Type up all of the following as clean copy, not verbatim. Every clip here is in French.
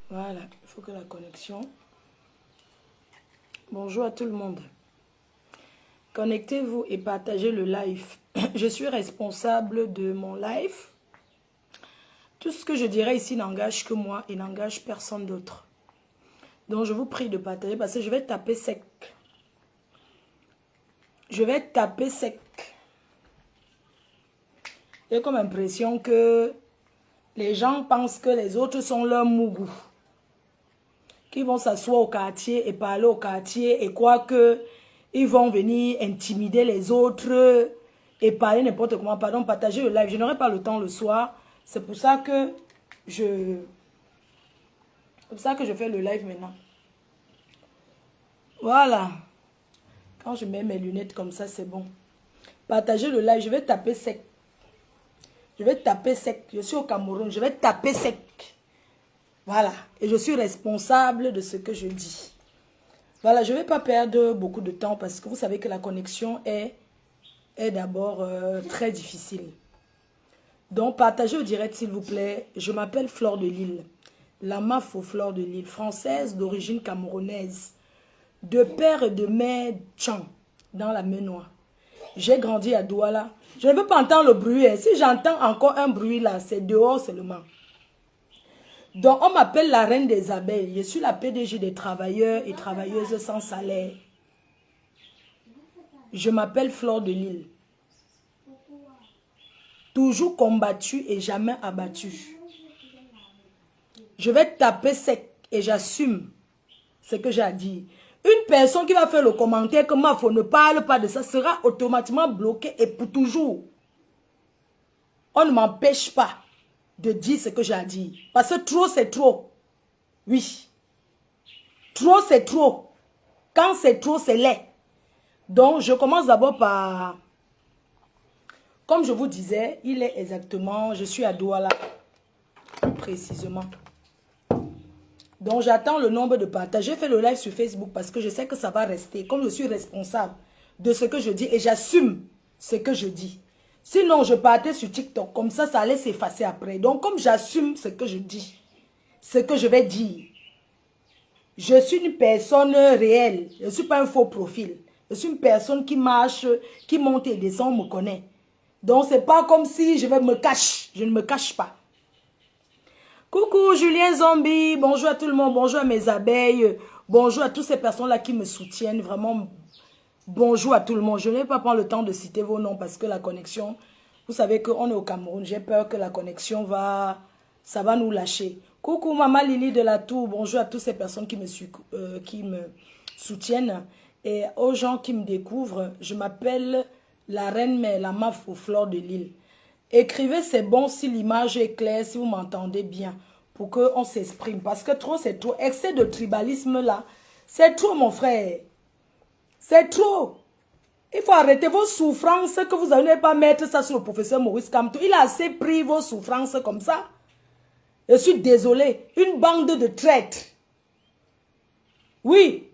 Voilà, il faut que la connexion... Bonjour à tout le monde. Connectez-vous et partagez le live. Je suis responsable de mon live. Tout ce que je dirai ici n'engage que moi et n'engage personne d'autre. Donc je vous prie de partager parce que je vais taper sec. Je vais taper sec. J'ai comme impression que les gens pensent que les autres sont leurs mougous. Qu'ils vont s'asseoir au quartier et parler au quartier et croire que ils vont venir intimider les autres et parler n'importe comment. Pardon, partager le live. Je n'aurai pas le temps le soir. C'est pour ça que je fais le live maintenant. Voilà. Quand je mets mes lunettes comme ça, c'est bon. Partagez le live. Je vais taper sec. Je vais taper sec. Je suis au Cameroun. Je vais taper sec. Voilà. Et je suis responsable de ce que je dis. Voilà, je ne vais pas perdre beaucoup de temps parce que vous savez que la connexion est d'abord très difficile. Donc, partagez au direct, s'il vous plaît. Je m'appelle Flore de Lille. La Mafo Flore de Lille, française d'origine camerounaise. De père et de mère Tchan, dans la Menoie. J'ai grandi à Douala. Je ne veux pas entendre le bruit. Si j'entends encore un bruit là, c'est dehors seulement. Donc, on m'appelle la reine des abeilles. Je suis la PDG des travailleurs et travailleuses sans salaire. Je m'appelle Flore de Lille. Toujours combattue et jamais abattue. Je vais taper sec et j'assume ce que j'ai à dire. Une personne qui va faire le commentaire que Mafo ne parle pas de ça sera automatiquement bloquée et pour toujours. On ne m'empêche pas de dire ce que j'ai à dire. Parce que trop, c'est trop. Oui. Trop, c'est trop. Quand c'est trop, c'est laid. Donc, je commence d'abord par... Comme je vous disais, il est exactement... Je suis à Douala, plus précisément. Donc, j'attends le nombre de partages. J'ai fait le live sur Facebook parce que je sais que ça va rester. Comme je suis responsable de ce que je dis et j'assume ce que je dis. Sinon, je partais sur TikTok. Comme ça allait s'effacer après. Donc, comme j'assume ce que je dis, ce que je vais dire, je suis une personne réelle. Je ne suis pas un faux profil. Je suis une personne qui marche, qui monte et descend, on me connaît. Donc, ce n'est pas comme si je vais me cacher. Je ne me cache pas. Coucou Julien Zombie, bonjour à tout le monde, bonjour à mes abeilles, bonjour à toutes ces personnes-là qui me soutiennent, vraiment bonjour à tout le monde. Je ne vais pas prendre le temps de citer vos noms parce que la connexion, vous savez qu'on est au Cameroun, j'ai peur que la connexion ça va nous lâcher. Coucou Maman Lily de la Tour, bonjour à toutes ces personnes qui me soutiennent et aux gens qui me découvrent. Je m'appelle la reine mais la Mafo Flore de Lille. Écrivez, c'est bon si l'image est claire, si vous m'entendez bien, pour qu'on s'exprime. Parce que trop, c'est trop. Excès de tribalisme là, c'est trop mon frère. C'est trop. Il faut arrêter vos souffrances que vous n'allez pas mettre ça sur le professeur Maurice Kamto. Il a assez pris vos souffrances comme ça. Je suis désolé. Une bande de traîtres. Oui.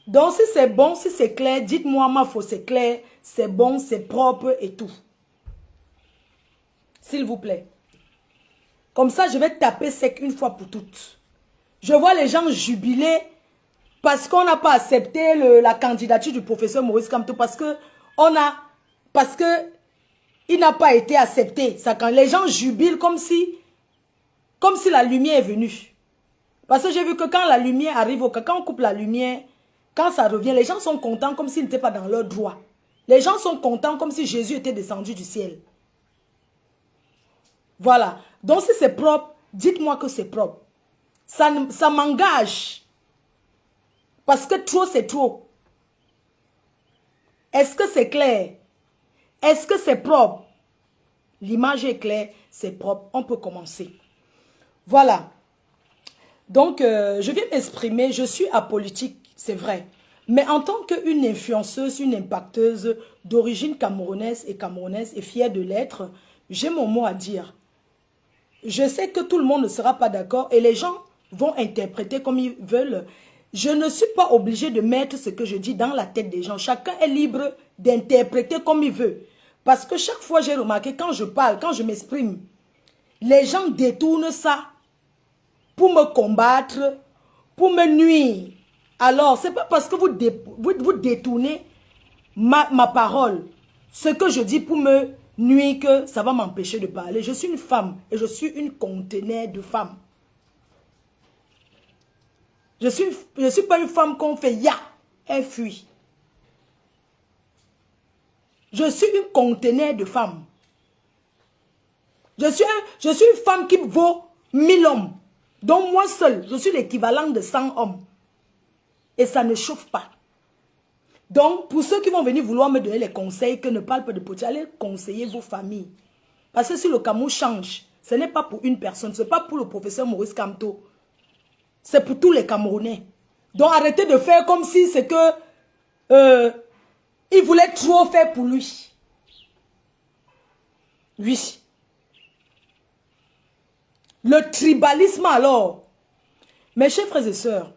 Donc si c'est bon, si c'est clair, dites-moi, Mafo, c'est clair, c'est bon, c'est propre et tout. S'il vous plaît. Comme ça, je vais taper sec une fois pour toutes. Je vois les gens jubiler parce qu'on n'a pas accepté la candidature du professeur Maurice Kamto. Parce que il n'a pas été accepté. Ça, quand les gens jubilent comme si la lumière est venue. Parce que j'ai vu que quand la lumière arrive, quand on coupe la lumière, quand ça revient, les gens sont contents comme s'ils n'étaient pas dans leur droit. Les gens sont contents comme si Jésus était descendu du ciel. Voilà. Donc, si c'est propre, dites-moi que c'est propre. Ça m'engage. Parce que trop, c'est trop. Est-ce que c'est clair? Est-ce que c'est propre? L'image est claire, c'est propre. On peut commencer. Voilà. Donc, je viens m'exprimer. Je suis apolitique, c'est vrai. Mais en tant qu'une influenceuse, une impacteuse d'origine camerounaise et fière de l'être, j'ai mon mot à dire. Je sais que tout le monde ne sera pas d'accord et les gens vont interpréter comme ils veulent. Je ne suis pas obligée de mettre ce que je dis dans la tête des gens. Chacun est libre d'interpréter comme il veut. Parce que chaque fois, j'ai remarqué, quand je parle, quand je m'exprime, les gens détournent ça pour me combattre, pour me nuire. Alors, ce n'est pas parce que vous détournez ma parole, ce que je dis pour me nuire, que ça va m'empêcher de parler. Je suis une femme et je suis une conteneur de femmes. Je suis pas une femme qu'on fait ya, elle fuit. Je suis une conteneur de femmes. Je suis une femme qui vaut 1000 hommes. Donc moi seule, je suis l'équivalent de 100 hommes. Et ça ne chauffe pas. Donc, pour ceux qui vont venir vouloir me donner les conseils, que ne parle pas de politique, allez conseiller vos familles. Parce que si le Cameroun change, ce n'est pas pour une personne, ce n'est pas pour le professeur Maurice Kamto. C'est pour tous les Camerounais. Donc arrêtez de faire comme si c'est que il voulait trop faire pour lui. Oui. Le tribalisme alors. Mes chers frères et sœurs,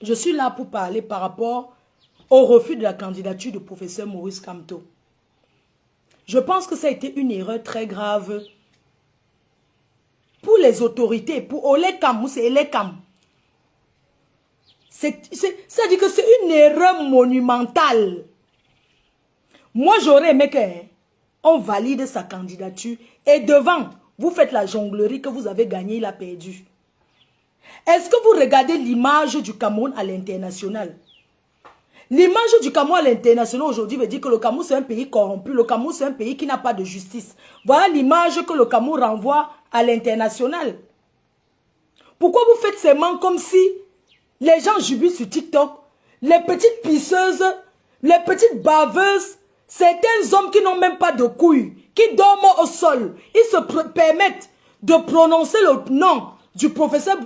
je suis là pour parler par rapport au refus de la candidature du professeur Maurice Kamto. Je pense que ça a été une erreur très grave pour les autorités, pour Olekam, c'est Elekam. C'est-à-dire que c'est une erreur monumentale. Moi, j'aurais aimé qu'on valide sa candidature et devant, vous faites la jonglerie que vous avez gagné, il a perdu. Est-ce que vous regardez l'image du Cameroun à l'international? L'image du Cameroun à l'international aujourd'hui veut dire que le Cameroun c'est un pays corrompu, le Cameroun c'est un pays qui n'a pas de justice. Voilà l'image que le Cameroun renvoie à l'international. Pourquoi vous faites ces mains comme si les gens jubilent sur TikTok, les petites pisseuses, les petites baveuses, certains hommes qui n'ont même pas de couilles, qui dorment au sol, ils se permettent de prononcer le nom du professeur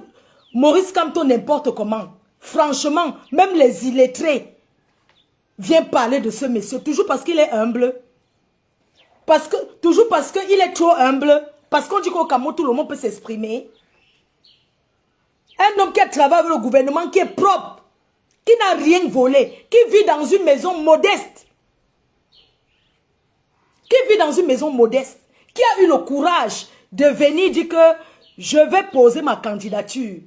Maurice Kamto n'importe comment. Franchement, même les illettrés viennent parler de ce monsieur, toujours parce qu'il est humble. Toujours parce qu'il est trop humble. Parce qu'on dit qu'au Cameroun, tout le monde peut s'exprimer. Un homme qui a travaillé avec le gouvernement, qui est propre, qui n'a rien volé, qui vit dans une maison modeste. Qui vit dans une maison modeste. Qui a eu le courage de venir dire que je vais poser ma candidature.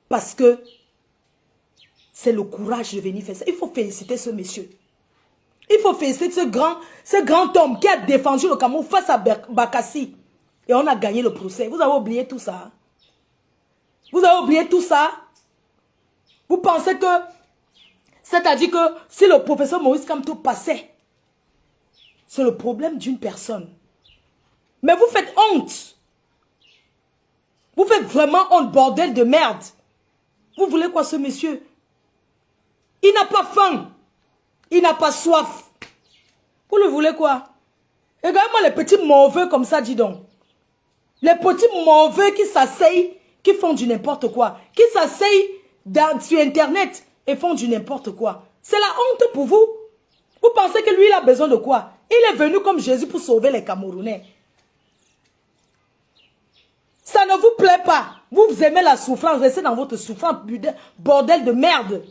Parce que c'est le courage de venir faire ça. Il faut féliciter ce monsieur. Il faut féliciter ce grand homme qui a défendu le Cameroun face à Bakassi. Et on a gagné le procès. Vous avez oublié tout ça. Vous avez oublié tout ça. Vous pensez que, c'est-à-dire que si le professeur Maurice Kamto passait, c'est le problème d'une personne. Mais vous faites honte. Vous faites vraiment honte, bordel de merde. Vous voulez quoi ce monsieur? Il n'a pas faim. Il n'a pas soif. Vous le voulez quoi? Regardez-moi les petits mauvais comme ça, dis donc. Les petits mauvais qui s'asseyent, qui font du n'importe quoi. Qui s'asseyent sur Internet et font du n'importe quoi. C'est la honte pour vous. Vous pensez que lui, il a besoin de quoi? Il est venu comme Jésus pour sauver les Camerounais. Ça ne vous plaît pas. Vous aimez la souffrance. Restez dans votre souffrance, bordel de merde.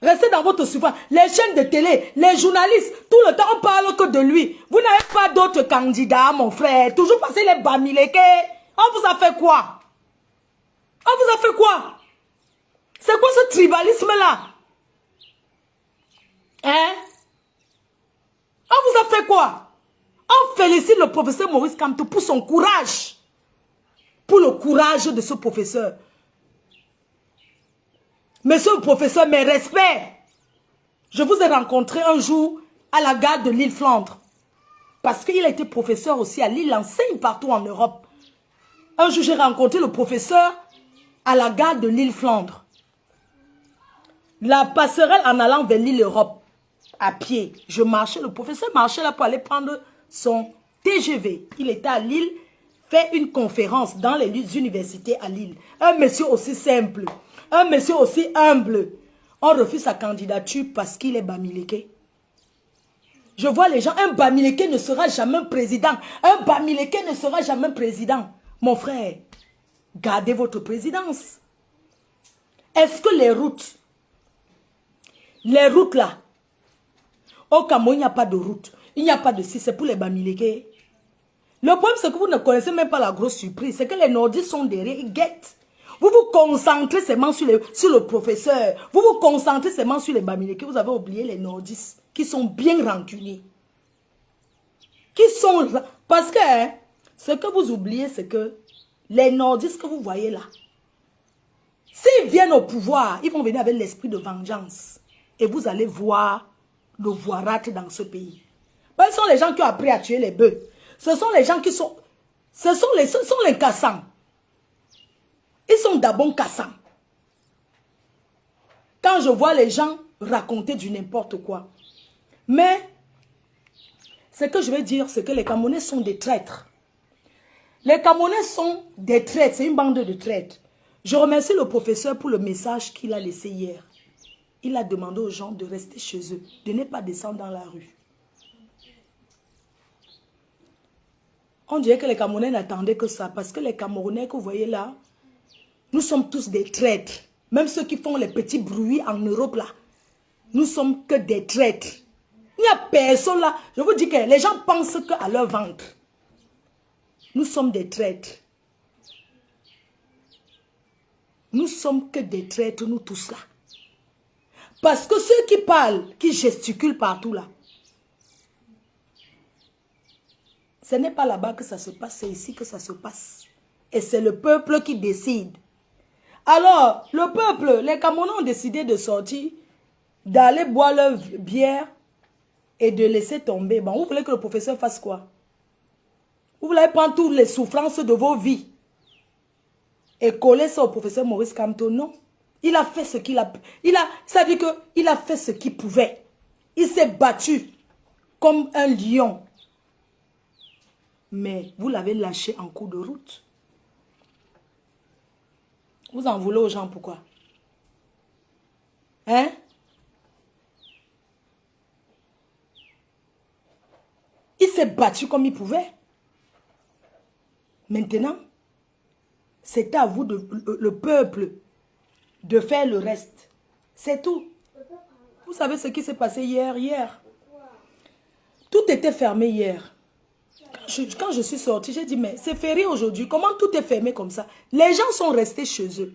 Restez dans votre souffrance. Les chaînes de télé, les journalistes, tout le temps on parle que de lui. Vous n'avez pas d'autres candidats, mon frère. Toujours parce qu'il est bamileke. On vous a fait quoi? On vous a fait quoi? C'est quoi ce tribalisme-là? Hein? On vous a fait quoi? On félicite le professeur Maurice Kamto pour son courage. Pour le courage de ce professeur. Monsieur le professeur, mes respects. Je vous ai rencontré un jour à la gare de l'île Flandre. Parce qu'il a été professeur aussi à Lille, il enseigne partout en Europe. Un jour, j'ai rencontré le professeur à la gare de l'île Flandre. La passerelle en allant vers l'île Europe, à pied. Je marchais, le professeur marchait là pour aller prendre son TGV. Il était à Lille, fait une conférence dans les universités à Lille. Un monsieur aussi simple, un monsieur aussi humble. On refuse sa candidature parce qu'il est bamileke. Je vois les gens, un bamileke ne sera jamais président. Un bamileke ne sera jamais président. Mon frère, gardez votre présidence. Est-ce que les routes là, au Cameroun, il n'y a pas de route. Il n'y a pas de si, c'est pour les bamileke. Le problème, c'est que vous ne connaissez même pas la grosse surprise. C'est que les nordistes sont derrière, ils guettent. Vous vous concentrez seulement sur le professeur. Vous vous concentrez seulement sur les Bamileke. Vous avez oublié les nordistes qui sont bien rancuniers. Parce que hein, ce que vous oubliez, c'est que les nordistes que vous voyez là, s'ils viennent au pouvoir, ils vont venir avec l'esprit de vengeance. Et vous allez voir le voirate dans ce pays. Ce sont les gens qui ont appris à tuer les bœufs. Ce sont les gens qui sont... Ce sont les cassants. Ils sont d'abord cassants. Quand je vois les gens raconter du n'importe quoi. Mais, ce que je veux dire, c'est que les Camerounais sont des traîtres. Les Camerounais sont des traîtres. C'est une bande de traîtres. Je remercie le professeur pour le message qu'il a laissé hier. Il a demandé aux gens de rester chez eux, de ne pas descendre dans la rue. On dirait que les Camerounais n'attendaient que ça, parce que les Camerounais que vous voyez là, nous sommes tous des traîtres. Même ceux qui font les petits bruits en Europe là, nous sommes que des traîtres. Il n'y a personne là. Je vous dis que les gens pensent qu'à leur ventre. Nous sommes des traîtres. Nous sommes que des traîtres, nous tous là. Parce que ceux qui parlent, qui gesticulent partout là, ce n'est pas là-bas que ça se passe, c'est ici que ça se passe. Et c'est le peuple qui décide. Alors, le peuple, les Camerounais ont décidé de sortir, d'aller boire leur bière et de laisser tomber. Bon, vous voulez que le professeur fasse quoi? Vous voulez prendre toutes les souffrances de vos vies et coller ça au professeur Maurice Kamto? Non. Il a fait ce qu'il a... Ça veut dire qu'il a fait ce qu'il pouvait. Il s'est battu comme un lion. Mais vous l'avez lâché en cours de route. Vous en voulez aux gens, pourquoi? Hein? Il s'est battu comme il pouvait. Maintenant, c'est à vous, le peuple, de faire le reste. C'est tout. Vous savez ce qui s'est passé hier? Tout était fermé hier. Quand je suis sortie, j'ai dit, mais c'est férié aujourd'hui. Comment tout est fermé comme ça? Les gens sont restés chez eux.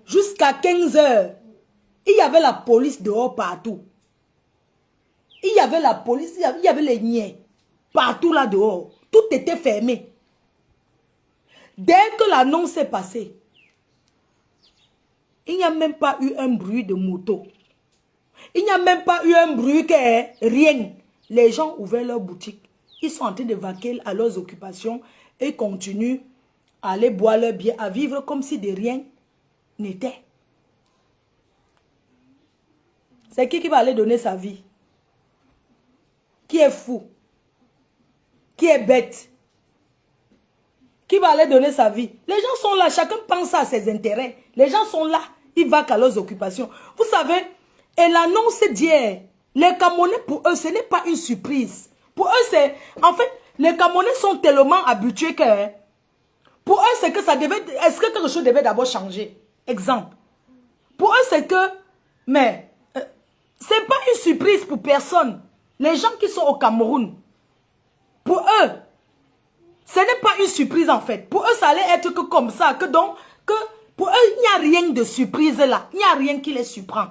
Jusqu'à 15 h, il y avait la police dehors partout. Il y avait la police, il y avait les niais. Partout là dehors. Tout était fermé. Dès que l'annonce est passée, il n'y a même pas eu un bruit de moto. Il n'y a même pas eu un bruit que rien. Les gens ont ouvert leur boutique. Ils sont en train de vaquer à leurs occupations et continuent à aller boire leur bière, à vivre comme si de rien n'était. C'est qui va aller donner sa vie? Qui est fou? Qui est bête? Qui va aller donner sa vie? Les gens sont là, chacun pense à ses intérêts. Les gens sont là, ils vaquent à leurs occupations. Vous savez, et l'annonce d'hier, les Camerounais, pour eux, ce n'est pas une surprise. Pour eux, c'est... En fait, les Camerounais sont tellement habitués que... Pour eux, c'est que ça devait... Est-ce que quelque chose devait d'abord changer? Exemple. Pour eux, c'est que... Mais... c'est pas une surprise pour personne. Les gens qui sont au Cameroun, pour eux, ce n'est pas une surprise en fait. Pour eux, ça allait être que comme ça. Pour eux, il n'y a rien de surprise là. Il n'y a rien qui les surprend.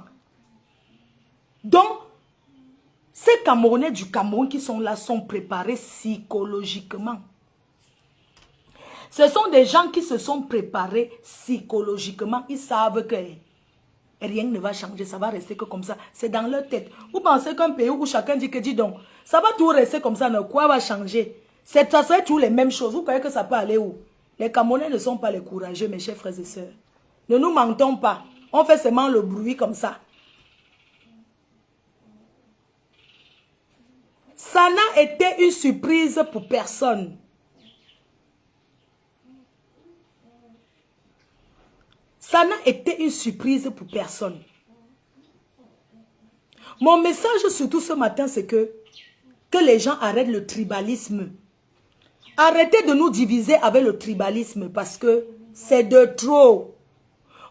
Donc, ces Camerounais du Cameroun qui sont là sont préparés psychologiquement. Ce sont des gens qui se sont préparés psychologiquement. Ils savent que rien ne va changer, ça va rester que comme ça. C'est dans leur tête. Vous pensez qu'un pays où chacun dit que, dis donc, ça va tout rester comme ça, mais quoi va changer? Ça serait toujours les mêmes choses. Vous croyez que ça peut aller où? Les Camerounais ne sont pas les courageux, mes chers frères et sœurs. Ne nous mentons pas. On fait seulement le bruit comme ça. Ça n'a été une surprise pour personne. Ça n'a été une surprise pour personne. Mon message surtout ce matin, c'est que les gens arrêtent le tribalisme. Arrêtez de nous diviser avec le tribalisme parce que c'est de trop.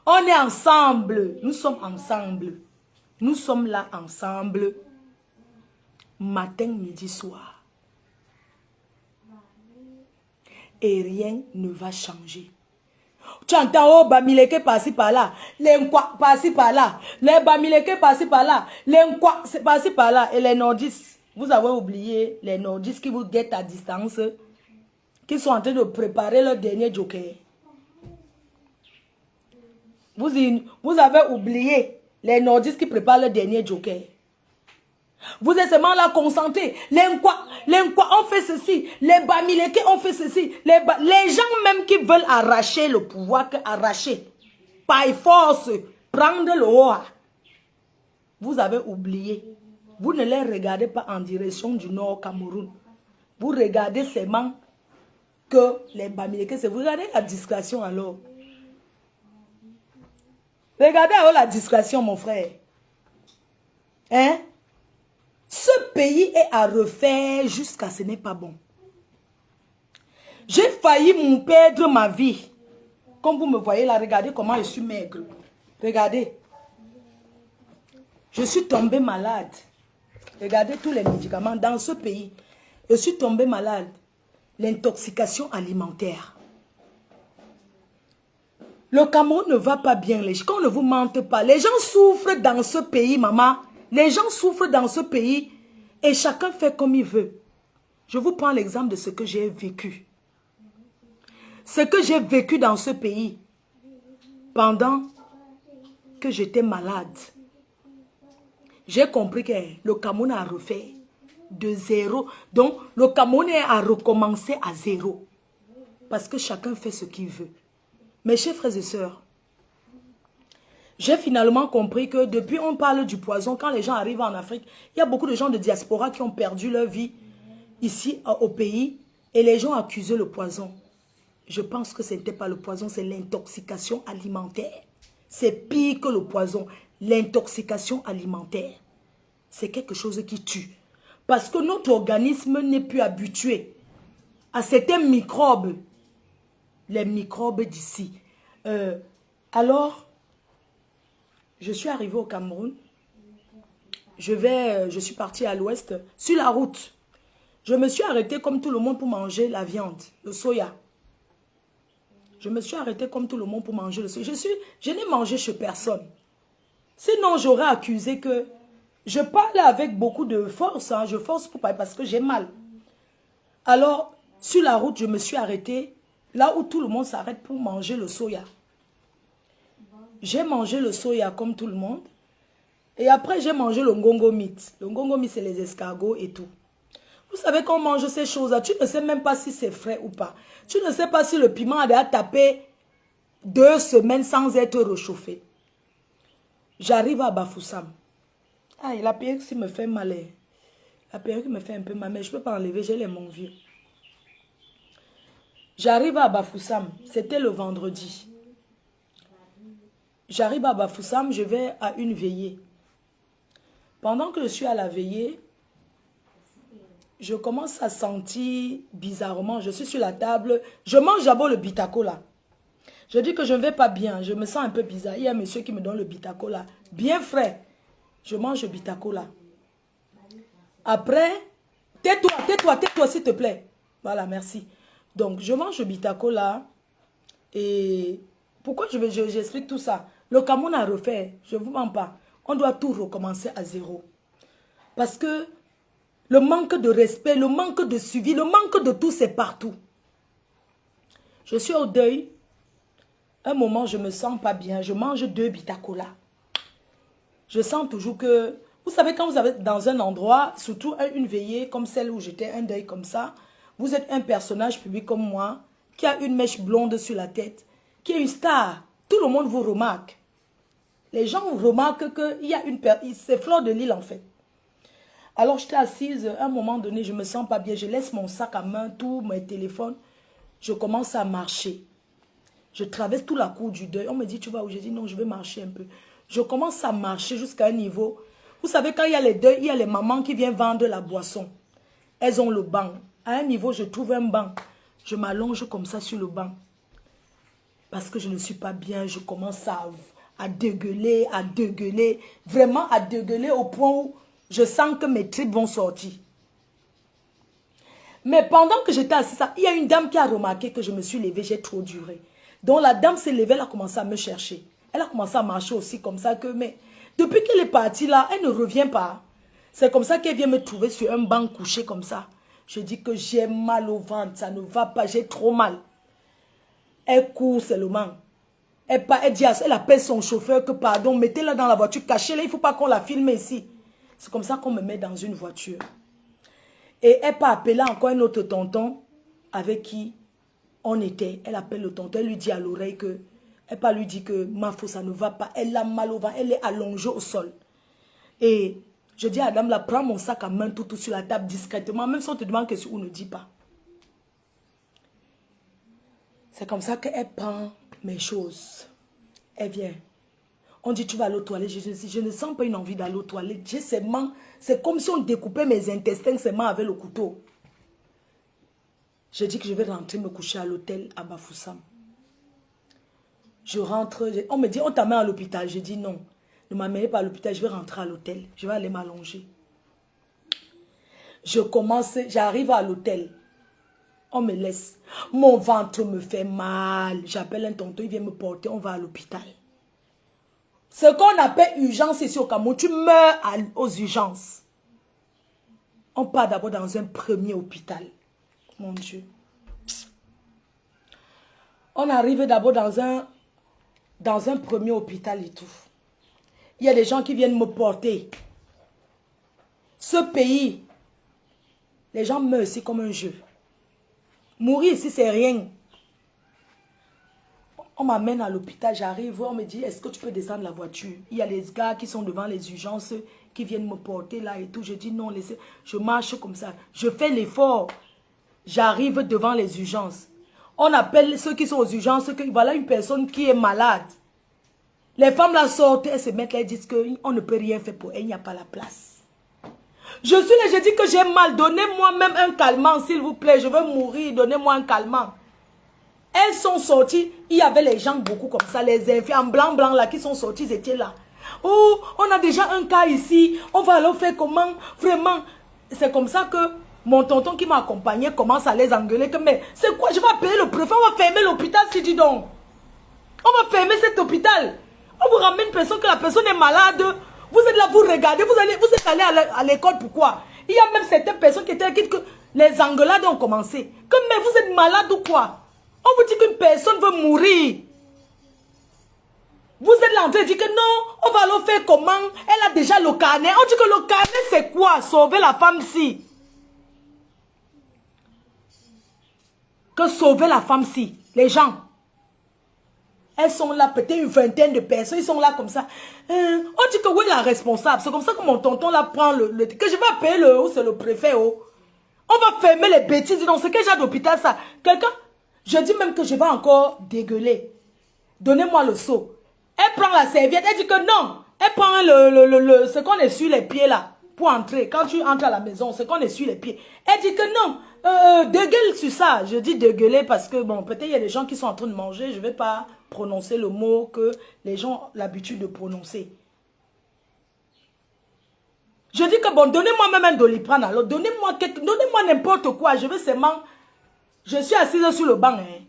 On est ensemble. Nous sommes ensemble. Nous sommes là ensemble. Matin, midi, soir. et rien ne va changer. Tu entends, oh, Bamileke par-ci par-là, les Nkwa par-ci par-là, les Bamileke par-ci par-là, les Nkwa par-ci par-là, et les nordistes. Vous avez oublié les nordistes qui vous guettent à distance, qui sont en train de préparer leur dernier joker. Vous avez oublié les nordistes qui préparent leur dernier joker. Vous êtes seulement là concentrés. Les Nkwa ont fait ceci. Les Bamileke ont fait ceci. Les gens même qui veulent arracher le pouvoir, arracher, par force, prendre le haut. Vous avez oublié. Vous ne les regardez pas en direction du nord Cameroun. Vous regardez seulement que les Bamileke, c'est vous regardez la discrétion alors. Regardez alors la discrétion, mon frère. Hein? Ce pays est à refaire jusqu'à ce n'est pas bon. J'ai failli perdre ma vie. Comme vous me voyez là, regardez comment je suis maigre. Regardez. Je suis tombée malade. Regardez tous les médicaments dans ce pays. Je suis tombée malade. L'intoxication alimentaire. Le Cameroun ne va pas bien. Qu'on ne vous mente pas. Les gens souffrent dans ce pays, maman. Les gens souffrent dans ce pays et chacun fait comme il veut. Je vous prends l'exemple de ce que j'ai vécu. Ce que j'ai vécu dans ce pays pendant que j'étais malade. J'ai compris que le Cameroun a refait de zéro. Donc, le Cameroun a recommencé à zéro. Parce que chacun fait ce qu'il veut. Mes chers frères et sœurs, j'ai finalement compris que depuis on parle du poison, quand les gens arrivent en Afrique, il y a beaucoup de gens de diaspora qui ont perdu leur vie ici au pays et les gens accusaient le poison. Je pense que ce n'était pas le poison, c'est l'intoxication alimentaire. C'est pire que le poison. L'intoxication alimentaire, c'est quelque chose qui tue. Parce que notre organisme n'est plus habitué à certains microbes. Les microbes d'ici. Alors, je suis arrivée au Cameroun. Je suis partie à l'ouest. Sur la route, je me suis arrêtée comme tout le monde pour manger la viande, le soya. Je me suis arrêtée comme tout le monde pour manger le soya. Je n'ai mangé chez personne. Sinon, j'aurais accusé que je parle avec beaucoup de force. Hein, je force pour parler parce que j'ai mal. Alors, sur la route, je me suis arrêtée là où tout le monde s'arrête pour manger le soya. J'ai mangé le soya comme tout le monde. Et après, j'ai mangé le ngongo meat. Le ngongo meat, c'est les escargots et tout. Vous savez quand on mange ces choses-là, tu ne sais même pas si c'est frais ou pas. Tu ne sais pas si le piment a déjà tapé 2 semaines sans être réchauffé. J'arrive à Bafoussam. Ah, la perruque me fait mal. La perruque me fait un peu mal, mais je ne peux pas enlever, j'ai les mains vieux. J'arrive à Bafoussam. C'était le vendredi. J'arrive à Bafoussam, je vais à une veillée. Pendant que je suis à la veillée, je commence à sentir bizarrement, je suis sur la table, je mange d'abord le bitacola. Je dis que je ne vais pas bien, je me sens un peu bizarre. Il y a un monsieur qui me donne le bitacola, bien frais. Je mange le bitacola. Après, tais-toi s'il te plaît. Voilà, merci. Donc, je mange le bitacola et pourquoi j'explique tout ça? Le Cameroun a refait, je ne vous mens pas. On doit tout recommencer à zéro. Parce que le manque de respect, le manque de suivi, le manque de tout, c'est partout. Je suis au deuil. Un moment, je ne me sens pas bien. Je mange 2 bitacola. Je sens toujours que... Vous savez, quand vous êtes dans un endroit, surtout une veillée comme celle où j'étais, un deuil comme ça, vous êtes un personnage public comme moi, qui a une mèche blonde sur la tête, qui est une star. Tout le monde vous remarque. Les gens remarquent qu'il y a une personne... C'est Fleur de Lille en fait. Alors j'étais assise, à un moment donné, je ne me sens pas bien. Je laisse mon sac à main, tout, mes téléphones. Je commence à marcher. Je traverse toute la cour du deuil. On me dit, tu vas où? Je dis, non, je vais marcher un peu. Je commence à marcher jusqu'à un niveau. Vous savez, quand il y a les deuils, il y a les mamans qui viennent vendre la boisson. Elles ont le banc. À un niveau, je trouve un banc. Je m'allonge comme ça sur le banc. Parce que je ne suis pas bien. Je commence à dégueuler, vraiment à dégueuler au point où je sens que mes tripes vont sortir. Mais pendant que j'étais assise, il y a une dame qui a remarqué que je me suis levée, j'ai trop duré. Donc la dame s'est levée, elle a commencé à me chercher. Elle a commencé à marcher aussi comme ça que... Mais depuis qu'elle est partie là, elle ne revient pas. C'est comme ça qu'elle vient me trouver sur un banc couché comme ça. Je dis que j'ai mal au ventre, ça ne va pas, j'ai trop mal. Elle court seulement. Elle dit, elle appelle son chauffeur que pardon, mettez-la dans la voiture, cachez-la, il ne faut pas qu'on la filme ici. C'est comme ça qu'on me met dans une voiture. Et elle peut appeler encore un autre tonton avec qui on était. Elle appelle le tonton, elle lui dit à l'oreille que, elle peut lui dire que ma fille, ça ne va pas, elle a mal au ventre, elle est allongée au sol. Et je dis à la dame, là, prends mon sac à main tout sur la table discrètement, même si on te demande question, on ne dit pas. C'est comme ça qu'elle prend mes choses. Elle vient. On dit, tu vas aller aux toilettes. Je ne sens pas une envie d'aller aux toilettes. C'est comme si on découpait mes intestins seulement avec le couteau. Je dis que je vais rentrer me coucher à l'hôtel à Bafoussam. Je rentre. On me dit, on t'amène à l'hôpital. Je dis non. Ne m'amenez pas à l'hôpital. Je vais rentrer à l'hôtel. Je vais aller m'allonger. J'arrive à l'hôtel. On me laisse. Mon ventre me fait mal. J'appelle un tonton, il vient me porter. On va à l'hôpital. Ce qu'on appelle urgence ici au Cameroun, tu meurs aux urgences. On part d'abord dans un premier hôpital. Mon Dieu. On arrive d'abord dans un premier hôpital et tout. Il y a des gens qui viennent me porter. Ce pays, les gens meurent ici comme un jeu. Mourir ici, c'est rien. On m'amène à l'hôpital, j'arrive, on me dit, est-ce que tu peux descendre la voiture? Il y a les gars qui sont devant les urgences, qui viennent me porter là et tout. Je dis non, laissez. Je marche comme ça. Je fais l'effort. J'arrive devant les urgences. On appelle ceux qui sont aux urgences, que voilà une personne qui est malade. Les femmes là sortent, elles se mettent là, elles disent qu'on ne peut rien faire pour elle, il n'y a pas la place. Je suis là, je dis que j'ai mal, donnez-moi même un calmant, s'il vous plaît, je veux mourir, donnez-moi un calmant. Elles sont sorties, il y avait les gens beaucoup comme ça, les infirmiers en blanc là qui sont sortis, ils étaient là. Oh, on a déjà un cas ici, on va alors faire comment? Vraiment, c'est comme ça que mon tonton qui m'a accompagné commence à les engueuler. Que, mais c'est quoi? Je vais appeler le préfet, on va fermer l'hôpital, si dis donc. On va fermer cet hôpital. On vous ramène une personne, que la personne est malade. Vous êtes là, vous regardez, vous êtes allé à l'école, pourquoi? Il y a même certaines personnes qui étaient là, que les engueulades ont commencé. Comme, mais vous êtes malade ou quoi? On vous dit qu'une personne veut mourir. Vous êtes là en train de dire que non, on va alors faire comment? Elle a déjà le carnet. On dit que le carnet c'est quoi? Sauver la femme-ci. Que sauver la femme-ci. Les gens. Elles sont là, peut-être une vingtaine de personnes. Ils sont là comme ça. On dit que oui, la responsable. C'est comme ça que mon tonton là prend que je vais appeler c'est le préfet. Oh. On va fermer les bêtises. Donc c'est quel genre d'hôpital ça? Quelqu'un? Je dis même que je vais encore dégueuler. Donnez-moi le seau. Elle prend la serviette. Elle dit que non. Elle prend ce qu'on est sur les pieds là. Pour entrer. Quand tu entres à la maison, ce qu'on est sur les pieds. Elle dit que non. Dégueule sur ça. Je dis dégueuler parce que bon, peut-être il y a des gens qui sont en train de manger. Je ne vais pas prononcer le mot que les gens ont l'habitude de prononcer. Je dis que bon, donnez-moi même un Doliprane alors. Donnez-moi n'importe quoi. Je veux seulement... Je suis assise sur le banc. Hein.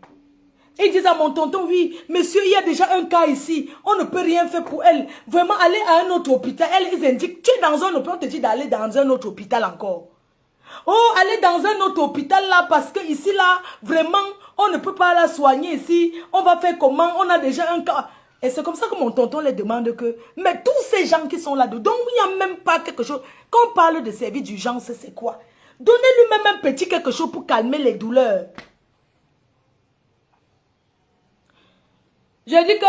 Ils disent à mon tonton, oui, monsieur, il y a déjà un cas ici. On ne peut rien faire pour elle. Vraiment, aller à un autre hôpital. Ils indiquent, tu es dans un hôpital, on te dit d'aller dans un autre hôpital encore. Oh, aller dans un autre hôpital là, parce que ici là, vraiment, on ne peut pas la soigner ici. On va faire comment? On a déjà un cas. Et c'est comme ça que mon tonton les demande que, mais tous ces gens qui sont là-dedans, il n'y a même pas quelque chose. Quand on parle de service d'urgence, c'est quoi? Donnez-lui même un petit quelque chose pour calmer les douleurs. Je dis que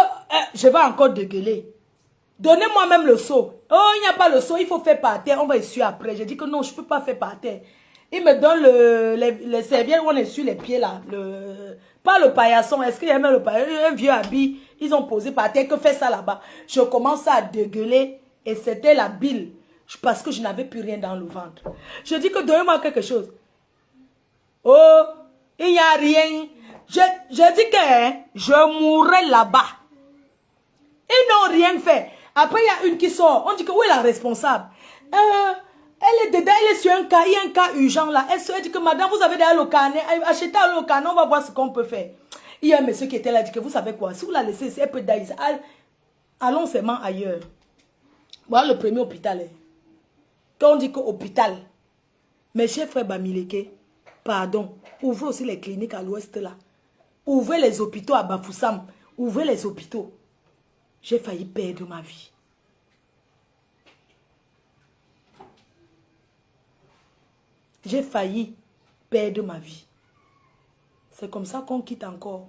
je vais encore dégueuler. Donnez-moi même le seau. Oh, il n'y a pas le seau, il faut faire par terre. On va essuyer après. Je dis que non, je ne peux pas faire par terre. Il me donne les serviettes où on essuie les pieds là. Pas le paillasson. Est-ce qu'il y a même le paillasson? Un vieux habit. Ils ont posé par terre. Que fait ça là-bas? Je commence à dégueuler. Et c'était la bile. Parce que je n'avais plus rien dans le ventre. Je dis que donnez-moi quelque chose. Oh, il n'y a rien. Je dis que je mourrai là-bas. Ils n'ont rien fait. Après, il y a une qui sort. On dit que où est la responsable? Elle est dedans, elle est sur un cas, il y a un cas urgent là. Elle dit que madame, vous avez déjà le carnet, achetez le carnet, on va voir ce qu'on peut faire. Il y a un monsieur qui était là, dit que vous savez quoi, si vous la laissez, elle peut d'ailleurs. Allons seulement ailleurs. Voilà le premier hôpital. Quand on dit que hôpital, mes chers frères Bamileke, pardon, ouvrez aussi les cliniques à l'ouest là. Ouvrez les hôpitaux à Bafoussam. Ouvrez les hôpitaux. J'ai failli perdre ma vie. J'ai failli perdre ma vie. C'est comme ça qu'on quitte encore.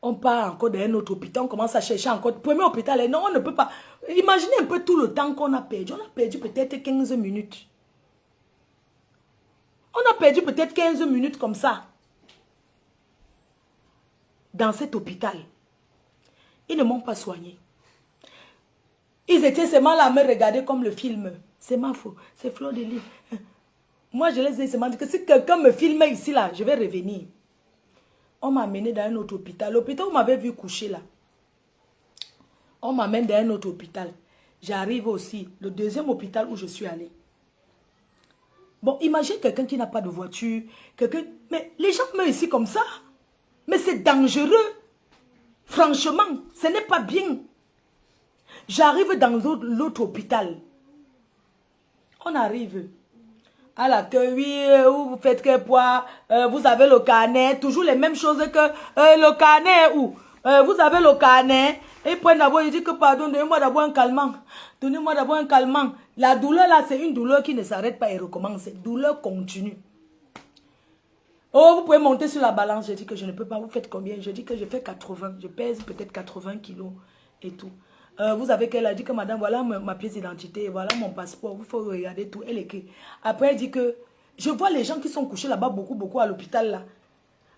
On part encore dans un autre hôpital, on commence à chercher encore. Premier hôpital, non, on ne peut pas. Imaginez un peu tout le temps qu'on a perdu. On a perdu peut-être 15 minutes. On a perdu peut-être 15 minutes comme ça. Dans cet hôpital. Ils ne m'ont pas soigné. Ils étaient seulement là à me regarder comme le film. C'est ma faute. C'est Fleur de Lys. Moi, je les ai seulement dit que si quelqu'un me filmait ici, là, je vais revenir. On m'a amené dans un autre hôpital. L'hôpital où on m'avait vu coucher là. On m'amène dans un autre hôpital. J'arrive aussi. Le deuxième hôpital où je suis allée. Bon, imagine quelqu'un qui n'a pas de voiture. Mais les gens meurent ici comme ça. Mais c'est dangereux. Franchement, ce n'est pas bien. J'arrive dans l'autre hôpital. On arrive à l'accueil, oui, vous faites que poids, vous avez le carnet, toujours les mêmes choses que le carnet où vous avez le carnet, et puis d'abord il dit que pardon, donnez-moi d'abord un calmant, donnez-moi d'abord un calmant. La douleur là, c'est une douleur qui ne s'arrête pas et recommence, c'est douleur continue. Oh, vous pouvez monter sur la balance, je dis que je ne peux pas, vous faites combien? Je dis que je fais 80, je pèse peut-être 80 kilos et tout. Vous avez qu'elle a dit que madame, voilà ma pièce d'identité, voilà mon passeport, il faut regarder tout. Elle écrit. Après, elle dit que je vois les gens qui sont couchés là-bas beaucoup à l'hôpital là.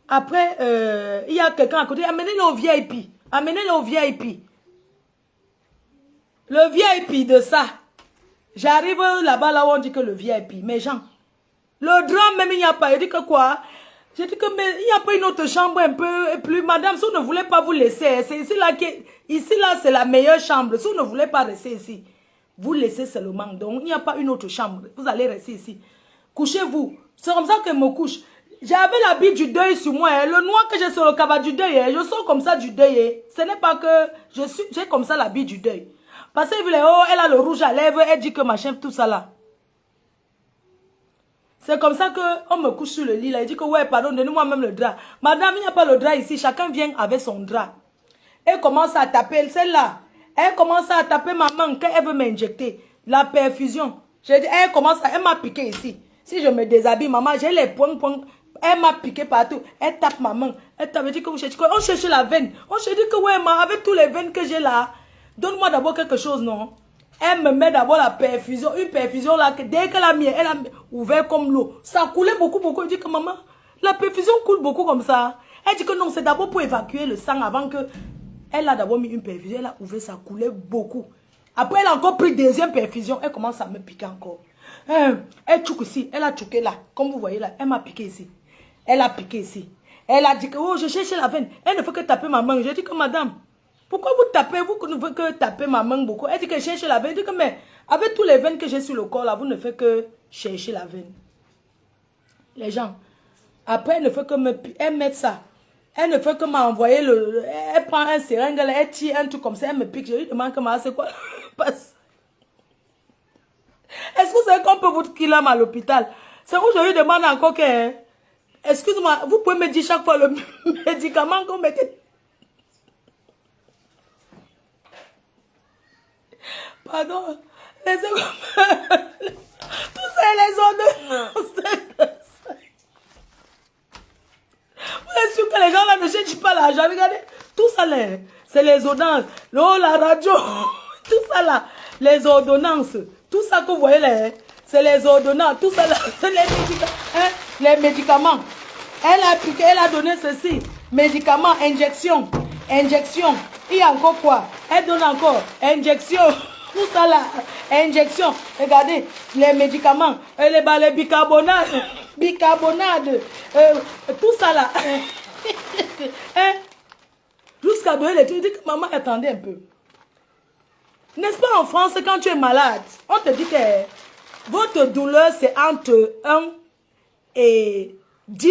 Après, il y a quelqu'un à côté, amenez-le au VIP. Amenez-le au VIP. Le VIP de ça. J'arrive là-bas là où on dit que le VIP. Mais gens, le drame même il n'y a pas. Il dit que quoi? J'ai dit que mais il n'y a pas une autre chambre un peu plus. Madame, si vous ne voulez pas vous laisser, c'est ici là c'est la meilleure chambre. Si vous ne voulez pas rester ici, vous laissez seulement. Donc il n'y a pas une autre chambre. Vous allez rester ici. Couchez-vous. C'est comme ça que je me couche. J'avais l'habit du deuil sur moi. Hein. Le noir que j'ai sur le cabas du deuil. Hein. Je sors comme ça du deuil. Hein. Ce n'est pas que j'ai comme ça l'habit du deuil. Parce que oh, elle a le rouge à lèvres. Elle dit que machin, tout ça là. C'est comme ça qu'on me couche sur le lit. Là. Il dit que, ouais, pardon, donnez-moi même le drap. Madame, il n'y a pas le drap ici. Chacun vient avec son drap. Elle commence à taper, celle-là. Elle commence à taper ma main quand elle veut m'injecter. La perfusion. Je dis, elle m'a piqué ici. Si je me déshabille, maman, j'ai les points. Elle m'a piqué partout. Elle tape ma main. Elle tape, dit que vous cherchez quoi? On cherche la veine. On cherche dit que, ouais, avec tous les veines que j'ai là, donne-moi d'abord quelque chose, non? Elle me met d'abord la perfusion, une perfusion là, que dès qu'elle a mis, elle a ouvert comme l'eau. Ça coulait beaucoup. Elle dit que maman, la perfusion coule beaucoup comme ça. Elle dit que non, c'est d'abord pour évacuer le sang avant que... Elle a d'abord mis une perfusion, elle a ouvert, ça coulait beaucoup. Après, elle a encore pris deuxième perfusion, elle commence à me piquer encore. Elle tchouk ici, elle a tchouqué là, comme vous voyez là, elle m'a piqué ici. Elle a piqué ici. Elle a dit que, oh, je cherche la veine. Elle ne fait que taper ma main. Je dis que madame, pourquoi vous tapez, vous ne faites que taper ma main beaucoup? Elle dit que cherche la veine. Elle dit que mais avec tous les veines que j'ai sur le corps là, vous ne faites que chercher la veine. Les gens, après elle ne fait que elle met ça. Elle ne fait que m'envoyer elle prend un seringue, elle tire un truc comme ça, elle me pique. Je lui demande comment c'est quoi passe. Est-ce que vous savez qu'on peut vous killer à l'hôpital? C'est où je lui demande encore que, excuse-moi, vous pouvez me dire chaque fois le médicament qu'on mettait. Pardon, tout ça, les ordonnances. Vous êtes sûr que les gens là ne cherchent pas l'argent? Regardez, tout ça là, c'est les ordonnances. Oh, la radio, tout ça là, les ordonnances. Tout ça que vous voyez là, c'est les ordonnances. Tout ça là, c'est les médicaments. Hein? Les médicaments. Elle a appliqué, elle a donné ceci. Médicaments, injection. Injection. Il y a encore quoi? Elle donne encore. Injection. Tout ça là, injection. Regardez, les médicaments, les bicarbonate, tout ça là. Hein? Jusqu'à donner les trucs. Je dis que maman, attendez un peu. N'est-ce pas en France, quand tu es malade, on te dit que votre douleur, c'est entre 1 et 10.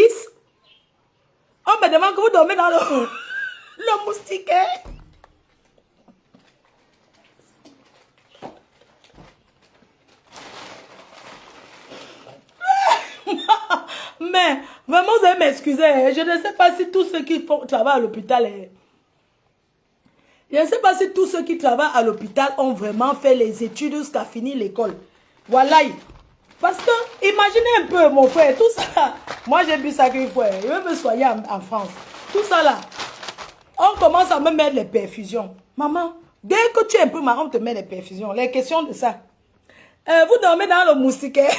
On me demande que vous dormez dans le moustiquaire. Mais, vraiment, vous allez m'excuser. Je ne sais pas si tous ceux qui travaillent à l'hôpital... Je ne sais pas si tous ceux qui travaillent à l'hôpital ont vraiment fait les études jusqu'à finir l'école. Voilà. Parce que, imaginez un peu, mon frère, tout ça. Moi, j'ai bu ça qu'une fois. Je veux me soigner en France. Tout ça là. On commence à me mettre les perfusions. Maman, dès que tu es un peu marrant, on te met les perfusions. Les questions de ça. Vous dormez dans le moustiquaire.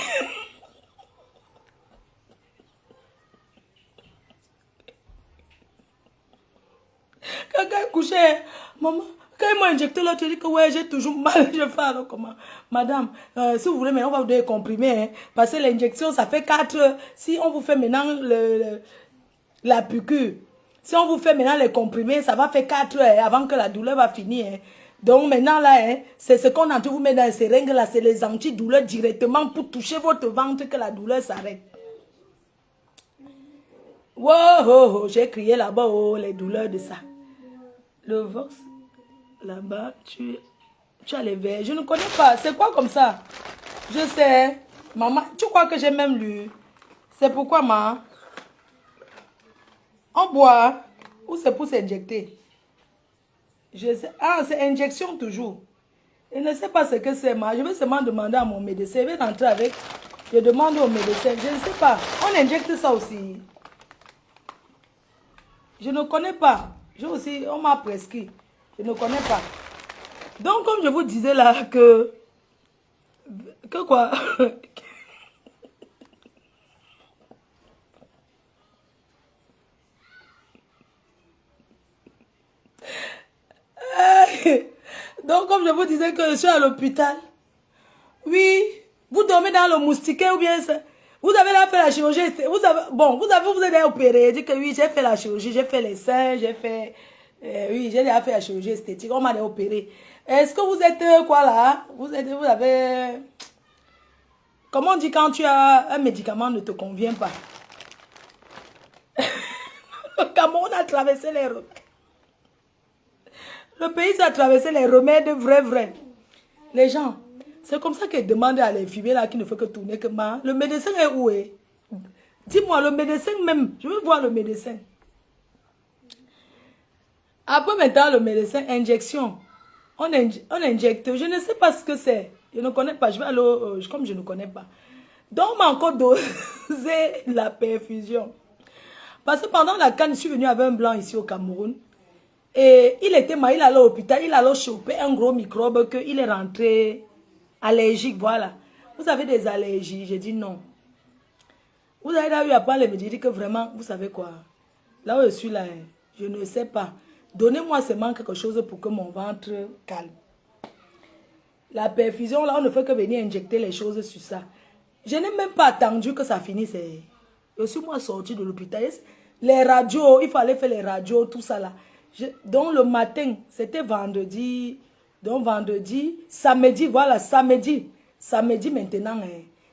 Quelqu'un est couché, maman, quand ils m'ont injecté là, tu dis que ouais, j'ai toujours mal, je fais alors comment? Madame, si vous voulez, mais on va vous donner comprimé, hein, parce que l'injection, ça fait 4 heures. Si on vous fait maintenant la piqûre, si on vous fait maintenant les comprimés, ça va faire 4 heures hein, avant que la douleur va finir. Hein. Donc maintenant là, hein, c'est ce qu'on a envie de vous mettre dans les seringues là, c'est les antidouleurs directement pour toucher votre ventre que la douleur s'arrête. Wow, oh, oh, j'ai crié là-bas, oh, les douleurs de ça. Le Vox, là-bas, tu as les verres. Je ne connais pas. C'est quoi comme ça? Je sais. Maman, tu crois que j'ai même lu? C'est pourquoi, maman? On boit. Ou c'est pour s'injecter? Je sais. Ah, c'est injection toujours. Je ne sais pas ce que c'est, ma. Je vais seulement demander à mon médecin. Je vais rentrer avec. Je demande au médecin. Je ne sais pas. On injecte ça aussi. Je ne connais pas. Je aussi, on m'a prescrit. Je ne connais pas. Donc, comme je vous disais là, que quoi? Donc, comme je vous disais que je suis à l'hôpital. Oui, vous dormez dans le moustiquaire ou bien ça. Vous avez là fait la chirurgie. Vous avez opéré. Dit que oui, j'ai fait la chirurgie, j'ai fait les seins, j'ai fait... oui, j'ai déjà fait la chirurgie esthétique. On m'a opéré. Est-ce que vous êtes quoi là? Vous avez... Comment on dit quand tu as un médicament ne te convient pas? Le Cameroun a traversé les remèdes. Le pays a traversé les remèdes vrais. Les gens, c'est comme ça qu'ils demandent à l'infirmier là qui ne fait que tourner que moi. Le médecin est où? Dis-moi, le médecin même. Je veux voir le médecin. Après maintenant, le médecin, injection. On injecte. Je ne sais pas ce que c'est. Je ne connais pas. Je vais aller, comme je ne connais pas. Donc, on m'a encore dosé la perfusion. Parce que pendant la canne, je suis venue avec un blanc ici au Cameroun. Et il était mal, il allait à l'hôpital, il allait choper un gros microbe qu'il est rentré allergique, voilà. Vous avez des allergies? J'ai dit non. Vous avez là eu à parler, mais j'ai dit que vraiment, vous savez quoi? Là où je suis là, je ne sais pas. Donnez-moi seulement quelque chose pour que mon ventre calme. La perfusion, là, on ne fait que venir injecter les choses sur ça. Je n'ai même pas attendu que ça finisse. Je suis moi sorti de l'hôpital. Les radios, il fallait faire les radios, tout ça là. Donc le matin, c'était vendredi. Donc vendredi, samedi, voilà, samedi. Samedi maintenant,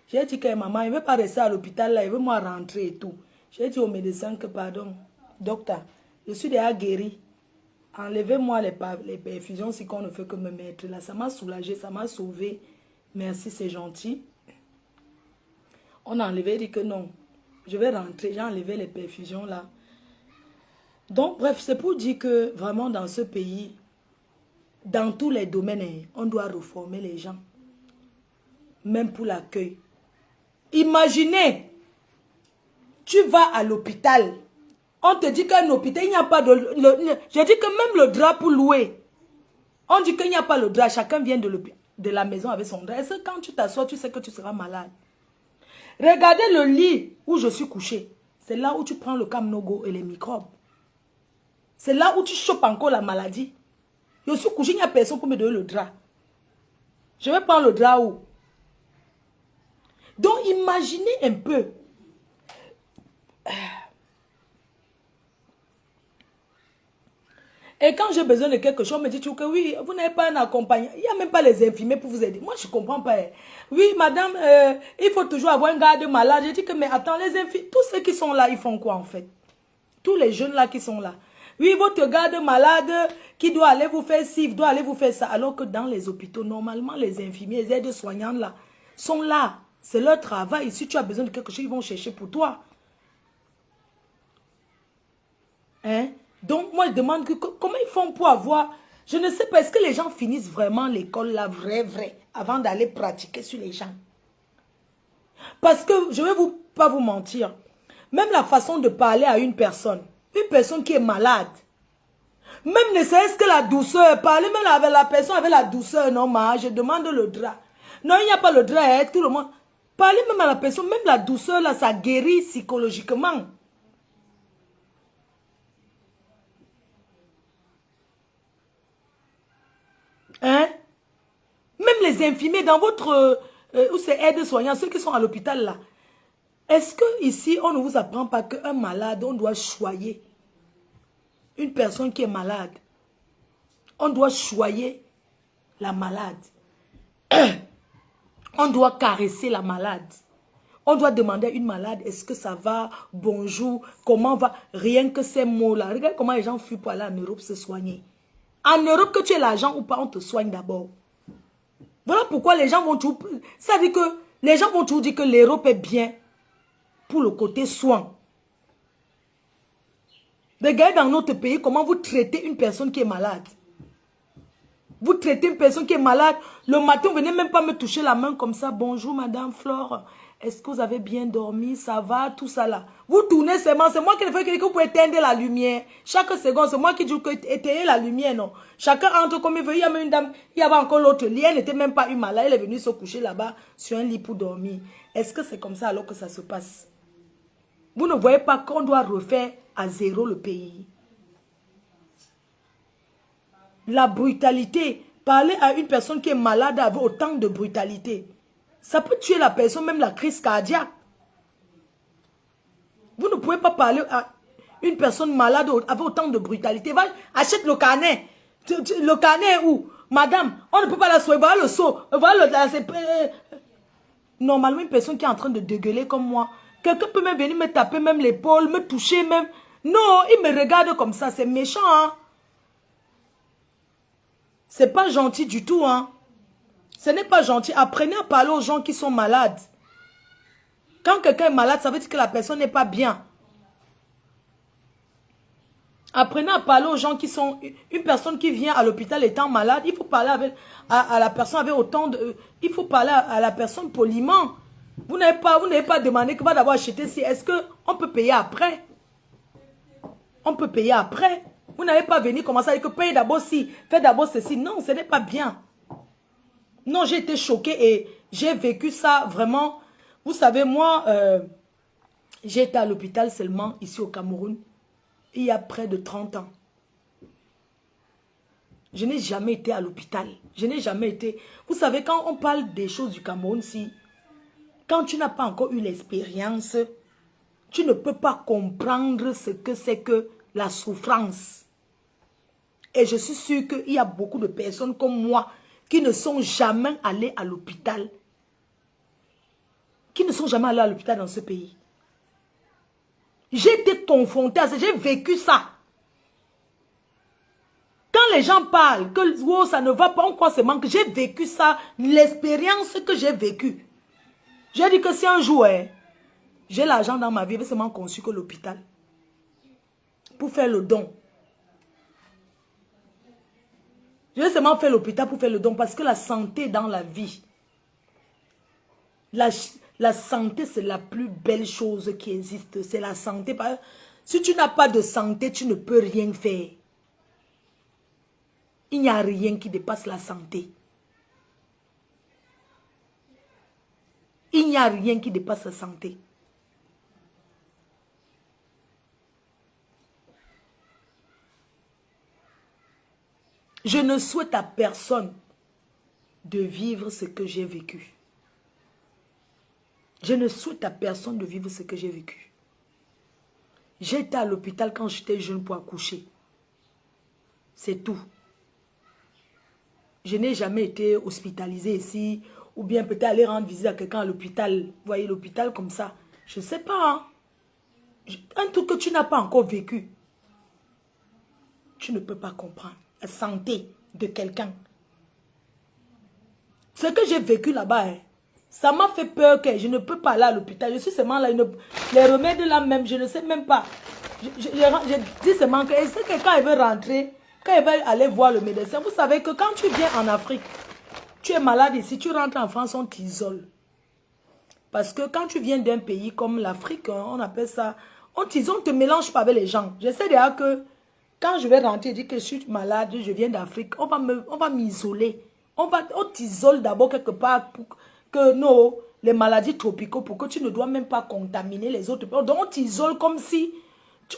j'ai dit que maman, il ne veut pas rester à l'hôpital là, il veut moi rentrer et tout. J'ai dit au médecin que pardon, docteur, je suis déjà guéri. Enlevez-moi les perfusions si qu'on ne fait que me mettre là. Ça m'a soulagé, ça m'a sauvé. Merci, c'est gentil. On a enlevé, dit que non. Je vais rentrer, j'ai enlevé les perfusions là. Donc, bref, c'est pour dire que vraiment dans ce pays, dans tous les domaines, on doit reformer les gens. Même pour l'accueil. Imaginez, tu vas à l'hôpital. On te dit qu'un hôpital, il n'y a pas de... je dis que même le drap pour louer. On dit qu'il n'y a pas le drap. Chacun vient de la maison avec son drap. Est-ce que quand tu t'assois, tu sais que tu seras malade? Regardez le lit où je suis couché. C'est là où tu prends le camnogo et les microbes. C'est là où tu chopes encore la maladie. Je suis couché, il n'y a personne pour me donner le drap. Je vais prendre le drap où? Donc, imaginez un peu. Et quand j'ai besoin de quelque chose, on me dit toujours que oui, vous n'avez pas un accompagnant. Il n'y a même pas les infirmiers pour vous aider. Moi, je ne comprends pas. Oui, madame, il faut toujours avoir un garde malade. Je dis que, mais attends, les infirmiers, tous ceux qui sont là, ils font quoi en fait? Tous les jeunes là qui sont là. Oui, votre garde malade qui doit aller vous faire ci, doit aller vous faire ça. Alors que dans les hôpitaux, normalement, les infirmiers, les aides-soignantes là, sont là. C'est leur travail. Si tu as besoin de quelque chose, ils vont chercher pour toi. Hein? Donc, moi, je demande comment ils font pour avoir... Je ne sais pas, est-ce que les gens finissent vraiment l'école là, vrai, avant d'aller pratiquer sur les gens? Parce que, je ne vais pas vous mentir, même la façon de parler à une personne qui est malade, même ne serait-ce que la douceur, parler même avec la personne avec la douceur, non, je demande le drap. Non, il n'y a pas le drap, hein, tout le monde. Parler même à la personne, même la douceur là, ça guérit psychologiquement. Hein? Même les infirmiers dans votre... où c'est aide-soignants, ceux qui sont à l'hôpital là. Est-ce que ici on ne vous apprend pas qu'un malade, on doit choyer une personne qui est malade? On doit choyer la malade. On doit caresser la malade. On doit demander à une malade, est-ce que ça va? Bonjour, comment va? Rien que ces mots-là. Regarde comment les gens fuient pour aller en Europe se soigner. En Europe, que tu aies l'argent ou pas, on te soigne d'abord. Voilà pourquoi les gens vont toujours... Ça veut dire que les gens vont toujours dire que l'Europe est bien pour le côté soin. Regardez dans notre pays comment vous traitez une personne qui est malade. Vous traitez une personne qui est malade. Le matin, vous venez même pas me toucher la main comme ça. Bonjour, madame Flore. Est-ce que vous avez bien dormi? Ça va? Tout ça là. Vous tournez seulement. C'est moi qui le fais que vous pouvez éteindre la lumière. Chaque seconde, c'est moi qui dis que éteignez la lumière, non. Chacun entre comme il veut. Il y a même une dame, il y avait encore l'autre lit. Elle n'était même pas une malade. Elle est venue se coucher là-bas sur un lit pour dormir. Est-ce que c'est comme ça alors que ça se passe? Vous ne voyez pas qu'on doit refaire à zéro le pays? La brutalité. Parler à une personne qui est malade avec autant de brutalité. Ça peut tuer la personne, même la crise cardiaque. Vous ne pouvez pas parler à une personne malade avec autant de brutalité. Va, achète le carnet. Le carnet est où? Madame, on ne peut pas la soigner. Voilà le seau. Voilà normalement, une personne qui est en train de dégueuler comme moi, quelqu'un peut même venir me taper même l'épaule, me toucher même. Non, il me regarde comme ça. C'est méchant, hein? C'est pas gentil du tout, hein? Ce n'est pas gentil. Apprenez à parler aux gens qui sont malades. Quand quelqu'un est malade, ça veut dire que la personne n'est pas bien. Apprenez à parler aux gens qui sont... Une personne qui vient à l'hôpital étant malade, il faut parler avec, à la personne avec autant de... Il faut parler à la personne poliment. Vous n'avez pas demandé que va d'abord acheter si... Est-ce qu'on peut payer après? On peut payer après. Vous n'avez pas venu commencer à dire que paye d'abord si, fais d'abord ceci. Non, ce n'est pas bien. Non, j'ai été choquée et j'ai vécu ça vraiment. Vous savez, moi, j'ai été à l'hôpital seulement ici au Cameroun il y a près de 30 ans. Je n'ai jamais été à l'hôpital. Je n'ai jamais été... Vous savez, quand on parle des choses du Cameroun, si, quand tu n'as pas encore eu l'expérience, tu ne peux pas comprendre ce que c'est que la souffrance. Et je suis sûre qu'il y a beaucoup de personnes comme moi qui ne sont jamais allées à l'hôpital. Qui ne sont jamais allées à l'hôpital dans ce pays. J'ai été confrontée à ça, j'ai vécu ça. Quand les gens parlent que oh, ça ne va pas, on croit seulement que j'ai vécu ça, l'expérience que j'ai vécue. J'ai dit que si un jour, j'ai l'argent dans ma vie, je vais seulement conçu que l'hôpital. Pour faire le don. Je vais seulement faire l'hôpital pour faire le don parce que la santé dans la vie, la santé c'est la plus belle chose qui existe. C'est la santé. Si tu n'as pas de santé, tu ne peux rien faire. Il n'y a rien qui dépasse la santé. Il n'y a rien qui dépasse la santé. Je ne souhaite à personne de vivre ce que j'ai vécu. Je ne souhaite à personne de vivre ce que j'ai vécu. J'étais à l'hôpital quand j'étais jeune pour accoucher. C'est tout. Je n'ai jamais été hospitalisée ici, ou bien peut-être aller rendre visite à quelqu'un à l'hôpital. Vous voyez l'hôpital comme ça. Je ne sais pas. Hein. Un truc que tu n'as pas encore vécu. Tu ne peux pas comprendre. La santé de quelqu'un. Ce que j'ai vécu là-bas, hein, ça m'a fait peur que je ne peux pas aller à l'hôpital. Je suis seulement là. Les remèdes là même, je ne sais même pas. Je dis seulement que est-ce que quand il veut rentrer, quand il va aller voir le médecin, vous savez que quand tu viens en Afrique, tu es malade ici, tu rentres en France, on t'isole. Parce que quand tu viens d'un pays comme l'Afrique, on appelle ça, on t'isole, on ne te mélange pas avec les gens. Je sais déjà que quand je vais rentrer et dire que je suis malade, je viens d'Afrique, on va m'isoler. On t'isole d'abord quelque part pour que les maladies tropicaux, pour que tu ne dois même pas contaminer les autres. Donc on t'isole comme si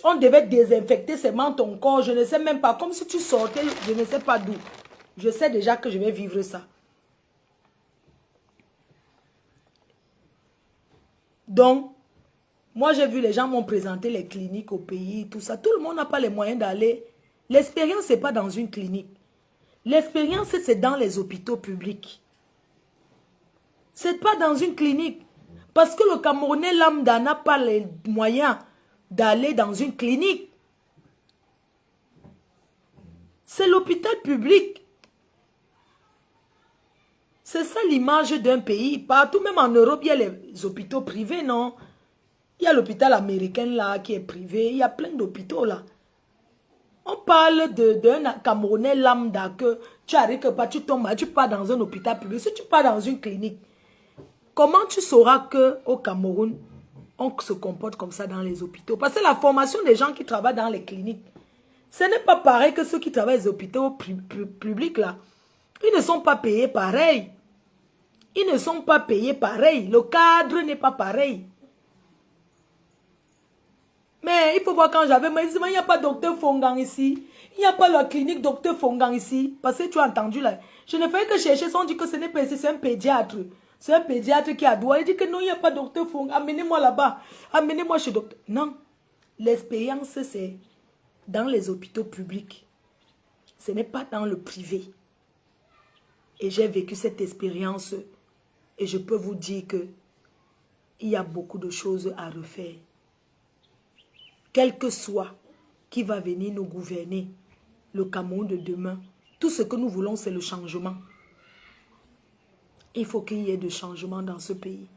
on devait désinfecter seulement ton corps, je ne sais même pas, comme si tu sortais, je ne sais pas d'où. Je sais déjà que je vais vivre ça. Donc, moi j'ai vu les gens m'ont présenté les cliniques au pays, tout ça. Tout le monde n'a pas les moyens d'aller. L'expérience, ce n'est pas dans une clinique. L'expérience, c'est dans les hôpitaux publics. Ce n'est pas dans une clinique. Parce que le Camerounais lambda n'a pas les moyens d'aller dans une clinique. C'est l'hôpital public. C'est ça l'image d'un pays. Partout, même en Europe, il y a les hôpitaux privés, non? Il y a l'hôpital américain là qui est privé. Il y a plein d'hôpitaux là. On parle d'un Camerounais lambda que tu arrives que pas, tu tombes, tu pars dans un hôpital public. Si tu pars dans une clinique, comment tu sauras qu'au Cameroun, on se comporte comme ça dans les hôpitaux? Parce que la formation des gens qui travaillent dans les cliniques, ce n'est pas pareil que ceux qui travaillent dans les hôpitaux publics là. Ils ne sont pas payés pareil. Ils ne sont pas payés pareil. Le cadre n'est pas pareil. Mais il faut voir quand j'avais... Mais il n'y a pas docteur Fongang ici. Il n'y a pas la clinique docteur Fongang ici. Parce que tu as entendu là. Je ne fais que chercher. On dit que ce n'est pas ici. C'est un pédiatre. C'est un pédiatre qui a droit. Il dit que non, il n'y a pas docteur Fongang. Amenez-moi là-bas. Amenez-moi chez docteur. Non. L'expérience, c'est dans les hôpitaux publics. Ce n'est pas dans le privé. Et j'ai vécu cette expérience. Et je peux vous dire que il y a beaucoup de choses à refaire. Quel que soit qui va venir nous gouverner, le Cameroun de demain, tout ce que nous voulons, c'est le changement. Il faut qu'il y ait de changement dans ce pays.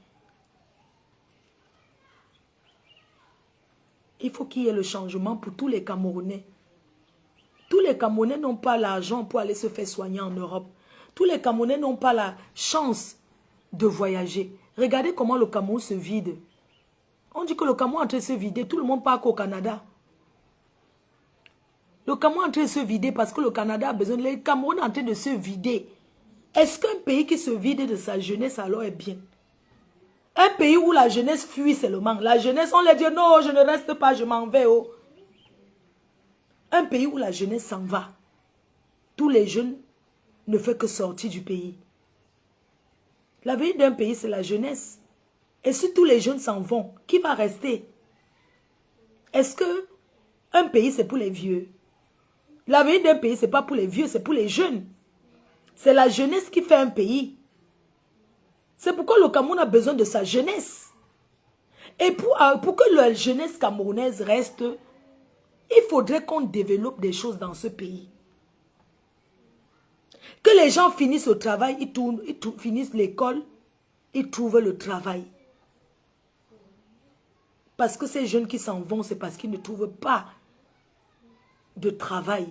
Il faut qu'il y ait le changement pour tous les Camerounais. Tous les Camerounais n'ont pas l'argent pour aller se faire soigner en Europe. Tous les Camerounais n'ont pas la chance de voyager. Regardez comment le Cameroun se vide. On dit que le Cameroun est en train de se vider. Tout le monde part qu'au Canada. Le Cameroun est en train de se vider parce que le Canada a besoin. Le Cameroun est en train de se vider. Est-ce qu'un pays qui se vide de sa jeunesse alors est bien? Un pays où la jeunesse fuit seulement. La jeunesse, on leur dit non, je ne reste pas, je m'en vais. Oh. Un pays où la jeunesse s'en va. Tous les jeunes ne font que sortir du pays. La vie d'un pays, c'est la jeunesse. Et si tous les jeunes s'en vont, qui va rester? Est-ce que un pays, c'est pour les vieux? La vie d'un pays, ce n'est pas pour les vieux, c'est pour les jeunes. C'est la jeunesse qui fait un pays. C'est pourquoi le Cameroun a besoin de sa jeunesse. Et pour que la jeunesse camerounaise reste, il faudrait qu'on développe des choses dans ce pays. Que les gens finissent au travail, ils finissent l'école, ils trouvent le travail. Parce que ces jeunes qui s'en vont, c'est parce qu'ils ne trouvent pas de travail.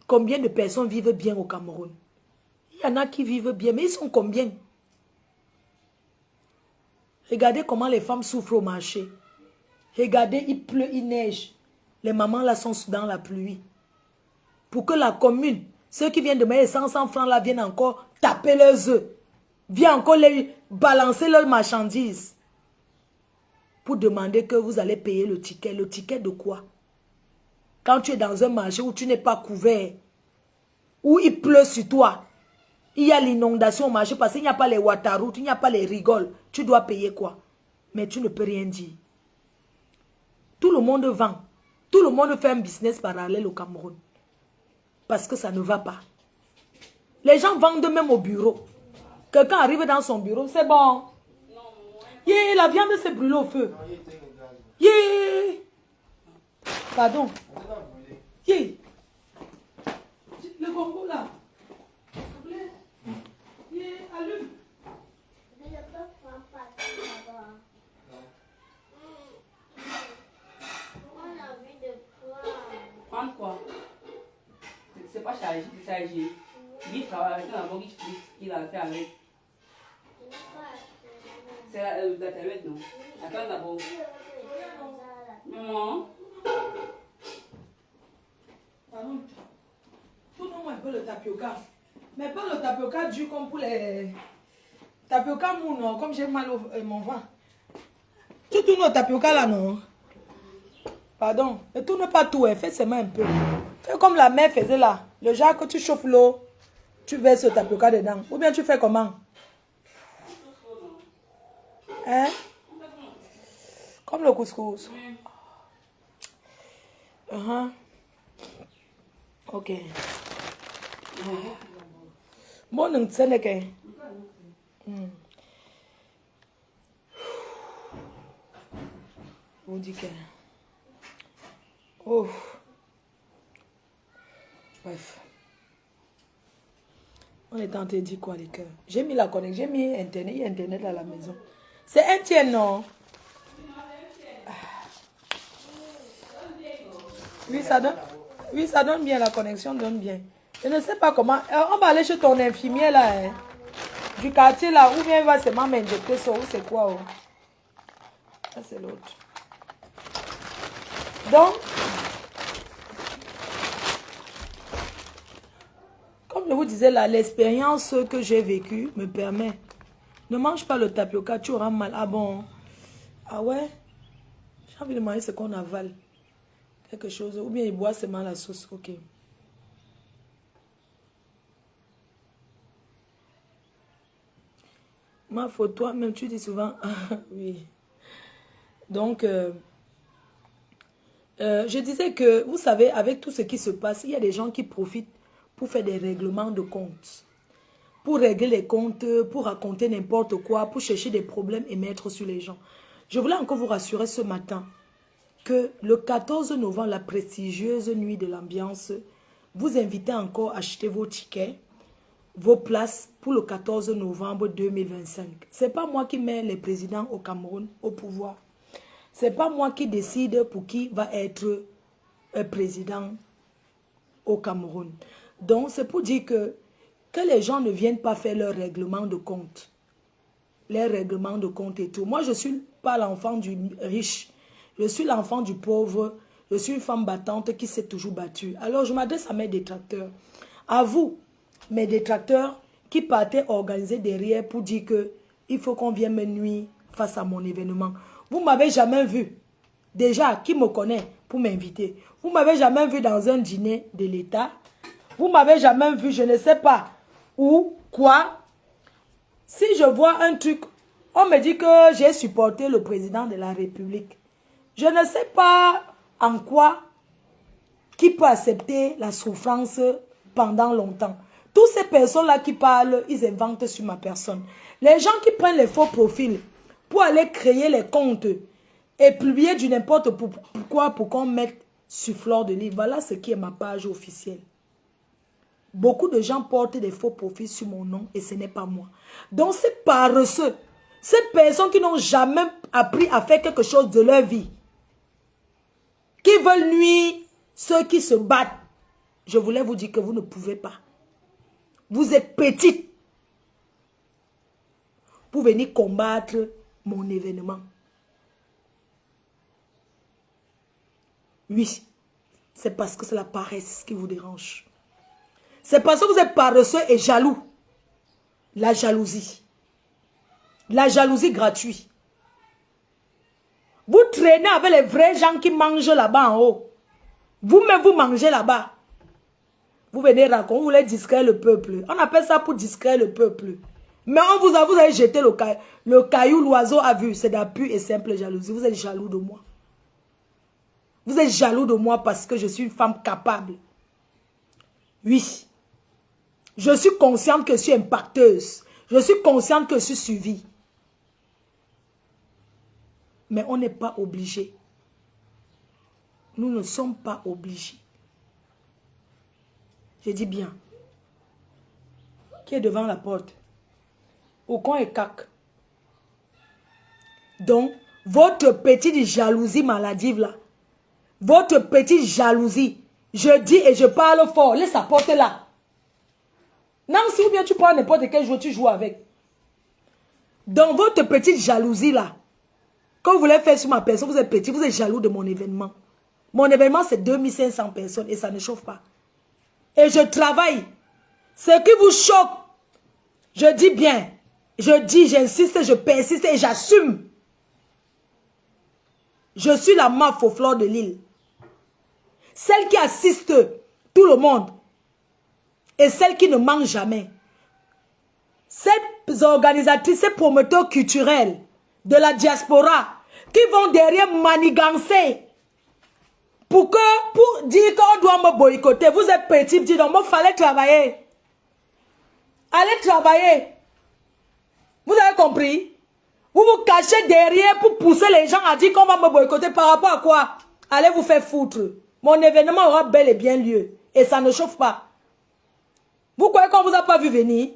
Combien de personnes vivent bien au Cameroun? Il y en a qui vivent bien, mais ils sont combien? Regardez comment les femmes souffrent au marché. Regardez, il pleut, il neige. Les mamans là sont dans la pluie. Pour que la commune, ceux qui viennent de mettre 500 francs là viennent encore taper leurs œufs. Viennent encore les balancer leurs marchandises. Pour demander que vous allez payer le ticket. Le ticket de quoi? Quand tu es dans un marché où tu n'es pas couvert, où il pleut sur toi, il y a l'inondation au marché parce qu'il n'y a pas les waterroutes, il n'y a pas les rigoles. Tu dois payer quoi? Mais tu ne peux rien dire. Tout le monde vend. Tout le monde fait un business parallèle au Cameroun. Parce que ça ne va pas. Les gens vendent même au bureau. Quelqu'un arrive dans son bureau, c'est bon. Yeah, la viande s'est brûlée au feu. Yeah. Pardon. Yeah. Le bonbon là. Yeah, allume. Prendre quoi? C'est pas chargé, c'est chargé. Il travaille avec un bon qui a fait avec. C'est la tablette, non? Attends d'abord. Maman. Pardon. Tourne-moi un peu le tapioca. Mais pas le tapioca dur comme pour les... Tapioca mou, non? Comme j'ai mal au mon ventre. Tu tournes le tapioca là, non? Pardon. Ne tourne pas tout, fais seulement un peu. Fais comme la mère faisait là. Le genre que tu chauffes l'eau, tu verses le tapioca dedans. Ou bien tu fais comment? Hein? Comme le couscous. Ok. Bon, non, c'est le cas. On dit que... Oh. Bref. On est en train de dire quoi, les cœurs? J'ai mis la connexion, j'ai mis Internet, il y a Internet à la maison. C'est un tien, non? Oui, ça donne bien, la connexion donne bien. Je ne sais pas comment. On va aller chez ton infirmier là, hein, du quartier là, ou bien il va seulement m'injecter ça, ou c'est quoi? Oh? Ça, c'est l'autre. Donc, comme je vous disais là, l'expérience que j'ai vécue me permet. Ne mange pas le tapioca, tu auras mal. Ah bon? Ah ouais? J'ai envie de manger ce qu'on avale. Quelque chose. Ou bien il boit seulement la sauce. Ok. Ma faute, toi-même, tu dis souvent. Oui. Donc, je disais que, vous savez, avec tout ce qui se passe, il y a des gens qui profitent pour faire des règlements de comptes. Pour régler les comptes, pour raconter n'importe quoi, pour chercher des problèmes et mettre sur les gens. Je voulais encore vous rassurer ce matin que le 14 novembre, la prestigieuse nuit de l'ambiance, vous invitez encore à acheter vos tickets, vos places pour le 14 novembre 2025. Ce n'est pas moi qui mets les présidents au Cameroun au pouvoir. Ce n'est pas moi qui décide pour qui va être président au Cameroun. Donc, c'est pour dire que les gens ne viennent pas faire leur règlement de compte. Les règlements de compte et tout. Moi, je ne suis pas l'enfant du riche. Je suis l'enfant du pauvre. Je suis une femme battante qui s'est toujours battue. Alors, je m'adresse à mes détracteurs. À vous, mes détracteurs, qui partaient organiser derrière pour dire que il faut qu'on vienne me nuire face à mon événement. Vous ne m'avez jamais vu. Déjà, qui me connaît pour m'inviter? Vous ne m'avez jamais vu dans un dîner de l'État. Vous ne m'avez jamais vu, je ne sais pas où, quoi. Si je vois un truc, on me dit que j'ai supporté le président de la République. Je ne sais pas en quoi qui peut accepter la souffrance pendant longtemps. Toutes ces personnes-là qui parlent, ils inventent sur ma personne. Les gens qui prennent les faux profils pour aller créer les comptes et publier du n'importe quoi pour qu'on mette sur Fleur de Lys. Voilà ce qui est ma page officielle. Beaucoup de gens portent des faux profils sur mon nom et ce n'est pas moi. Donc ces paresseux, ces personnes qui n'ont jamais appris à faire quelque chose de leur vie, qui veulent nuire ceux qui se battent, je voulais vous dire que vous ne pouvez pas. Vous êtes petite pour venir combattre mon événement. Oui, c'est parce que c'est la paresse qui vous dérange. C'est parce que vous êtes paresseux et jaloux. La jalousie. La jalousie gratuite. Vous traînez avec les vrais gens qui mangent là-bas en haut. Vous-même, vous mangez là-bas. Vous venez raconter, vous voulez distraire le peuple. On appelle ça pour distraire le peuple. Mais on vous avez jeté le caillou, l'oiseau a vu. C'est de la pure et simple jalousie. Vous êtes jaloux de moi. Vous êtes jaloux de moi parce que je suis une femme capable. Oui. Je suis consciente que je suis impacteuse. Je suis consciente que je suis suivie. Mais on n'est pas obligé. Nous ne sommes pas obligés. Je dis bien. Qui est devant la porte? Aucun est cac. Donc, votre petite jalousie maladive là, votre petite jalousie, je dis et je parle fort, laisse la porte là. Nancy, ou bien tu prends n'importe quel jour, tu joues avec. Dans votre petite jalousie là, quand vous voulez faire sur ma personne, vous êtes petit, vous êtes jaloux de mon événement. Mon événement, c'est 2500 personnes et ça ne chauffe pas. Et je travaille. Ce qui vous choque, je dis bien, je dis, j'insiste, je persiste et j'assume. Je suis la MAF aux fleurs de l'île. Celle qui assiste tout le monde. Et celle qui ne manque jamais. Ces organisatrices, ces promoteurs culturels de la diaspora qui vont derrière manigancer pour dire qu'on doit me boycotter. Vous êtes petit, vous dites non, il fallait travailler. Allez travailler. Vous avez compris? Vous vous cachez derrière pour pousser les gens à dire qu'on va me boycotter par rapport à quoi? Allez vous faire foutre. Mon événement aura bel et bien lieu. Et ça ne chauffe pas. Vous croyez qu'on ne vous a pas vu venir?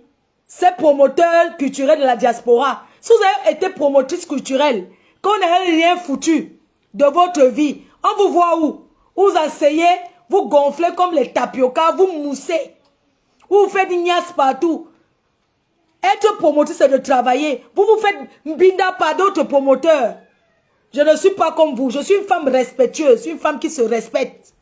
Ces promoteurs culturels de la diaspora. Si vous avez été promotrice culturelle, qu'on n'a rien foutu de votre vie, on vous voit où? Vous asseyez, vous gonflez comme les tapioca, vous moussez. Vous faites des niasses partout. Être promotrice, c'est de travailler. Vous vous faites mbinda par d'autres promoteurs. Je ne suis pas comme vous. Je suis une femme respectueuse. Je suis une femme qui se respecte.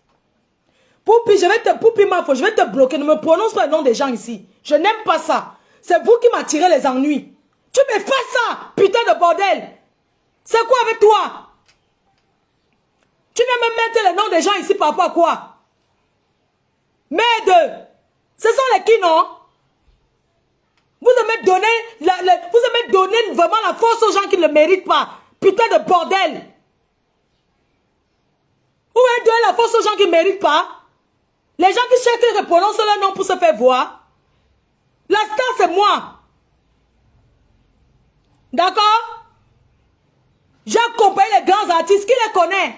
Poupi, je vais te bloquer. Ne me prononce pas le nom des gens ici. Je n'aime pas ça. C'est vous qui m'attirez les ennuis. Tu me fais ça, putain de bordel. C'est quoi avec toi? Tu viens me mettre le nom des gens ici par rapport à quoi? Merde. Ce sont les qui, non? Vous aimez donner vraiment la force aux gens qui ne le méritent pas. Putain de bordel. Vous aimez donner la force aux gens qui ne méritent pas. Les gens qui cherchent à prononcer leur nom pour se faire voir. La star, c'est moi. D'accord? J'ai accompagné les grands artistes. Qui les connaît?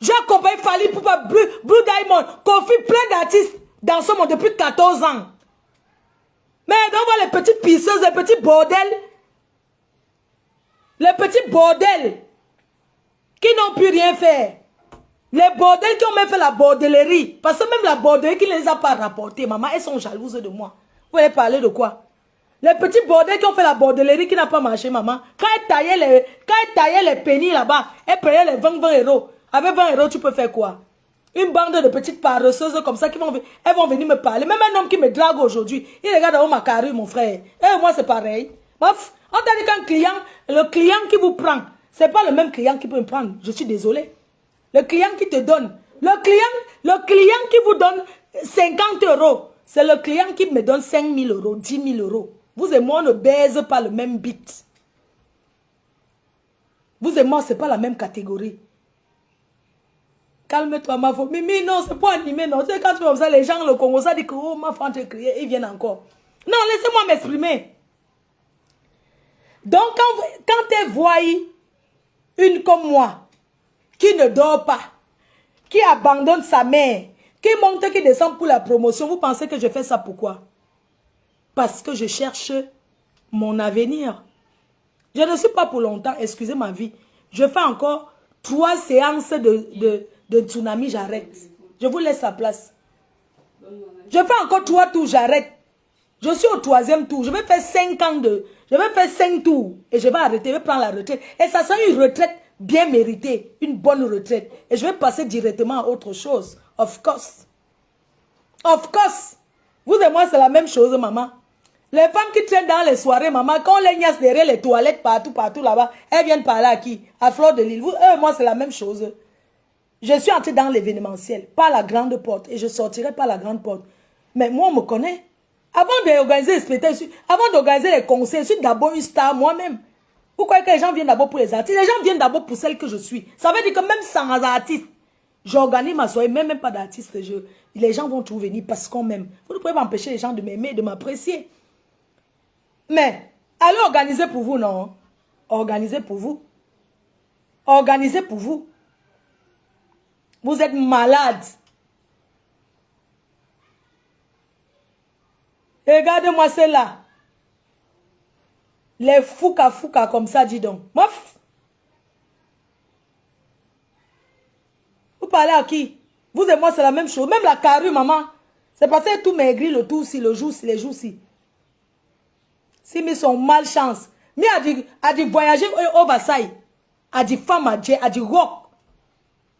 J'ai accompagné Fally Ipupa, Blue Diamond, Kofi, plein d'artistes dans ce monde depuis 14 ans. Mais on voit les petites pisseuses, les petits bordels. Les petits bordels qui n'ont pu rien faire. Les bordels qui ont même fait la bordellerie. Parce que même la bordellerie qui ne les a pas rapportés, maman, elles sont jalouses de moi. Vous voulez parler de quoi? Les petits bordels qui ont fait la bordellerie qui n'a pas marché, maman. Quand elles taillaient les pennies là-bas, elles payaient les 20 euros. Avec 20 euros, tu peux faire quoi? Une bande de petites paresseuses comme ça, elles vont venir me parler. Même un homme qui me drague aujourd'hui, il regarde dans ma carrure, mon frère. Et moi, c'est pareil. On t'a dit qu'un client, le client qui vous prend, c'est pas le même client qui peut me prendre. Je suis désolé. Le client qui te donne, le client qui vous donne 50 euros, c'est le client qui me donne 5 000 euros, 10 000 euros. Vous et moi, on ne baise pas le même bit. Vous et moi, ce n'est pas la même catégorie. Calme-toi, ma femme. Mimi, non, c'est pas animé, non. Tu sais, quand tu vois ça, les gens, le Congo, ça dit que, oh, ma femme te crier, ils viennent encore. Non, laissez-moi m'exprimer. Donc, quand tu vois une comme moi, qui ne dort pas, qui abandonne sa mère, qui monte, qui descend pour la promotion, vous pensez que je fais ça pourquoi? Parce que je cherche mon avenir. Je ne suis pas pour longtemps, excusez ma vie. Je fais encore 3 séances de tsunami, j'arrête. Je vous laisse la place. Je fais encore 3 tours, j'arrête. Je suis au 3e tour. Je vais faire 5 ans je vais faire 5 tours. Et je vais arrêter, je vais prendre la retraite. Et ça sera une retraite bien méritée. Une bonne retraite. Et je vais passer directement à autre chose. Of course. Of course. Vous et moi, c'est la même chose, maman. Les femmes qui traînent dans les soirées, maman, quand on les niasse derrière les toilettes partout là-bas, elles viennent parler à qui? À Fleur de l'Île. Vous et moi, c'est la même chose. Je suis entrée dans l'événementiel, par la grande porte, et je sortirai par la grande porte. Mais moi, on me connaît. Avant d'organiser les spectacles, avant d'organiser les concerts, je suis d'abord une star moi-même. Vous croyez que les gens viennent d'abord pour les artistes? Les gens viennent d'abord pour celle que je suis. Ça veut dire que même sans artiste, j'organise ma soirée, même pas d'artiste. Les gens vont toujours venir parce qu'on m'aime. Vous ne pouvez pas empêcher les gens de m'aimer, de m'apprécier. Mais, allez organiser pour vous, non? Organisez pour vous. Organisez pour vous. Vous êtes malade. Regardez-moi celle-là. Les fouca comme ça, dis donc. Mof. Vous parlez à qui? Vous et moi, c'est la même chose. Même la carrure, maman. C'est parce que tout maigri le tout-ci, le jour-ci, les jours-ci. Si mais son malchance. Mais a dit voyager au Versailles. A dit femme à Dieu, a dit rock.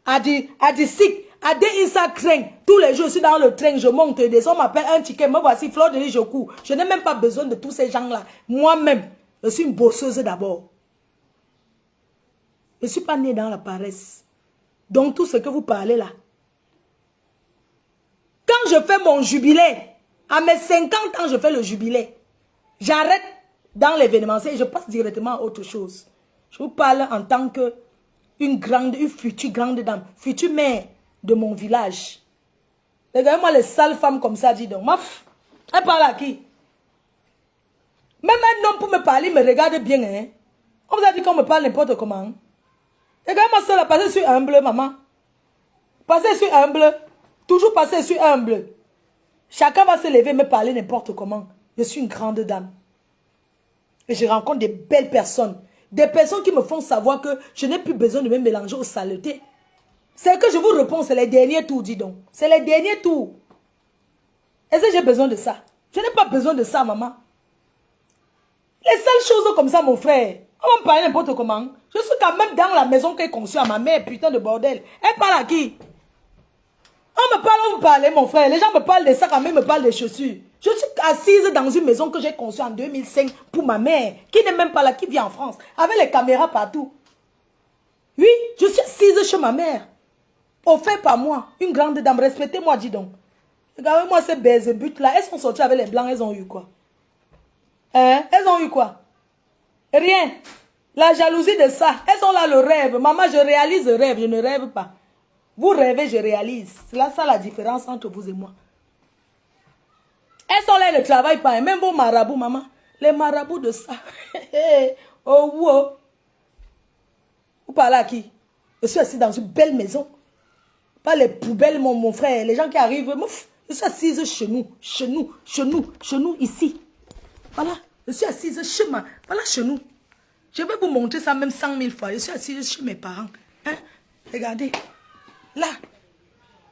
A dit sick. A dit Insa train. Tous les jours, je suis dans le train, je monte, on m'appelle un ticket. Me voici, Fleur de Lis, je cours. Je n'ai même pas besoin de tous ces gens-là. Moi-même, je suis une bosseuse d'abord. Je ne suis pas née dans la paresse. Donc, tout ce que vous parlez là. Quand je fais mon jubilé, à mes 50 ans, je fais le jubilé. J'arrête dans l'événementiel et je passe directement à autre chose. Je vous parle en tant que une future grande dame, future mère de mon village. Regardez-moi les sales femmes comme ça, dis donc. Elle parle à qui? Même un homme pour me parler, me regarde bien. Hein? On vous a dit qu'on me parle n'importe comment. Regardez-moi ça, passez sur humble, maman. Passez sur humble. Toujours passer sur humble. Chacun va se lever et me parler n'importe comment. Je suis une grande dame. Et je rencontre des belles personnes. Des personnes qui me font savoir que je n'ai plus besoin de me mélanger aux saletés. C'est que je vous réponds, c'est les derniers tours, dis donc. C'est les derniers tours. Est-ce que j'ai besoin de ça? Je n'ai pas besoin de ça, maman. Les seules choses comme ça, mon frère, on va me parler n'importe comment. Je suis quand même dans la maison qu'elle conçue à ma mère, putain de bordel. Elle parle à qui? On me parle, on me parle, mon frère. Les gens me parlent des sacs à main, me parlent des chaussures. Je suis assise dans une maison que j'ai conçue en 2005 pour ma mère, qui n'est même pas là, qui vit en France, avec les caméras partout. Oui, je suis assise chez ma mère. Offert par moi, une grande dame, respectez-moi, dis donc. Regardez-moi ces baises buts là, elles sont sorties avec les blancs, elles ont eu quoi? Hein? Elles ont eu quoi? Rien. La jalousie de ça, elles ont là le rêve. Maman, je réalise le rêve, je ne rêve pas. Vous rêvez, je réalise. C'est là ça la différence entre vous et moi. Elles sont là, elles ne travaillent pas. Même vos marabouts, maman. Les marabouts de ça. Oh, wow. Vous parlez à qui? Je suis assis dans une belle maison. Pas les poubelles, mon frère. Les gens qui arrivent. Je suis assise chez nous, ici. Voilà. Je suis assise chez moi. Voilà, chez nous. Je vais vous montrer ça même 100 000 fois. Je suis assise chez mes parents. Hein? Regardez. Là.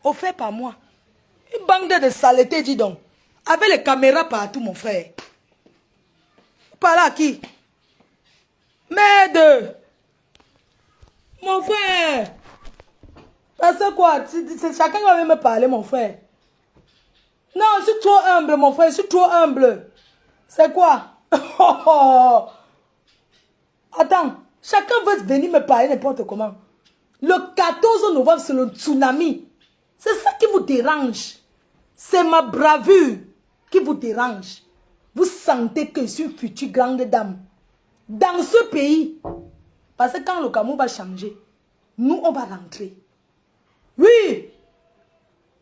Offert par moi. Une bande de saleté, dis donc. Avec les caméras partout, mon frère. Vous parlez à qui? Merde. Mon frère. C'est quoi? Chacun va me parler, mon frère. Non, je suis trop humble, mon frère. Je suis trop humble. C'est quoi? Attends. Chacun veut venir me parler n'importe comment. Le 14 novembre, c'est le tsunami. C'est ça qui vous dérange. C'est ma bravure qui vous dérange. Vous sentez que je suis une future grande dame. Dans ce pays. Parce que quand le Cameroun va changer, nous, on va rentrer. Oui.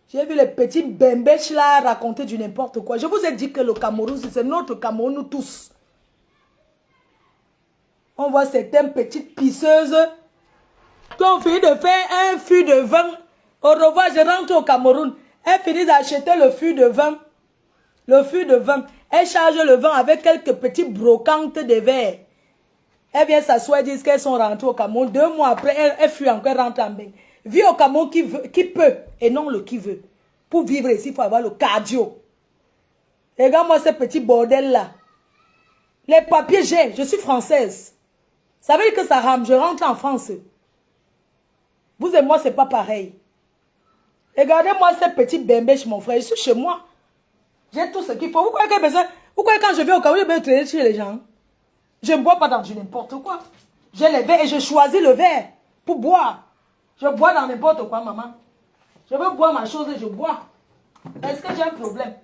J'ai vu les petits bembèches là raconter du n'importe quoi. Je vous ai dit que le Cameroun, c'est notre Cameroun, nous tous. On voit certaines petites pisseuses qui ont fini de faire un fût de vin. Au revoir, je rentre au Cameroun. Elles finissent d'acheter le fût de vin. Le fût de vin. Elles chargent le vin avec quelques petites brocantes de verre. Elles viennent s'asseoir et disent qu'elles sont rentrées au Cameroun. 2 mois après, elles fuient encore, elles rentrent en bain. Vie au Cameroun qui peut et non le qui veut. Pour vivre ici, il faut avoir le cardio. Regarde-moi ces petits bordels là. Les papiers, je suis française. Ça veut dire que ça rame, je rentre en France. Vous et moi, c'est pas pareil. Regardez-moi ces petits bembèches, mon frère. Je suis chez moi. J'ai tout ce qu'il faut. Vous croyez que quand je vais au Cameroun, je vais traîner chez les gens? Je ne bois pas dans du n'importe quoi. J'ai les verres et je choisis le verre pour boire. Je bois dans n'importe quoi, maman. Je veux boire ma chose et je bois. Est-ce que j'ai un problème?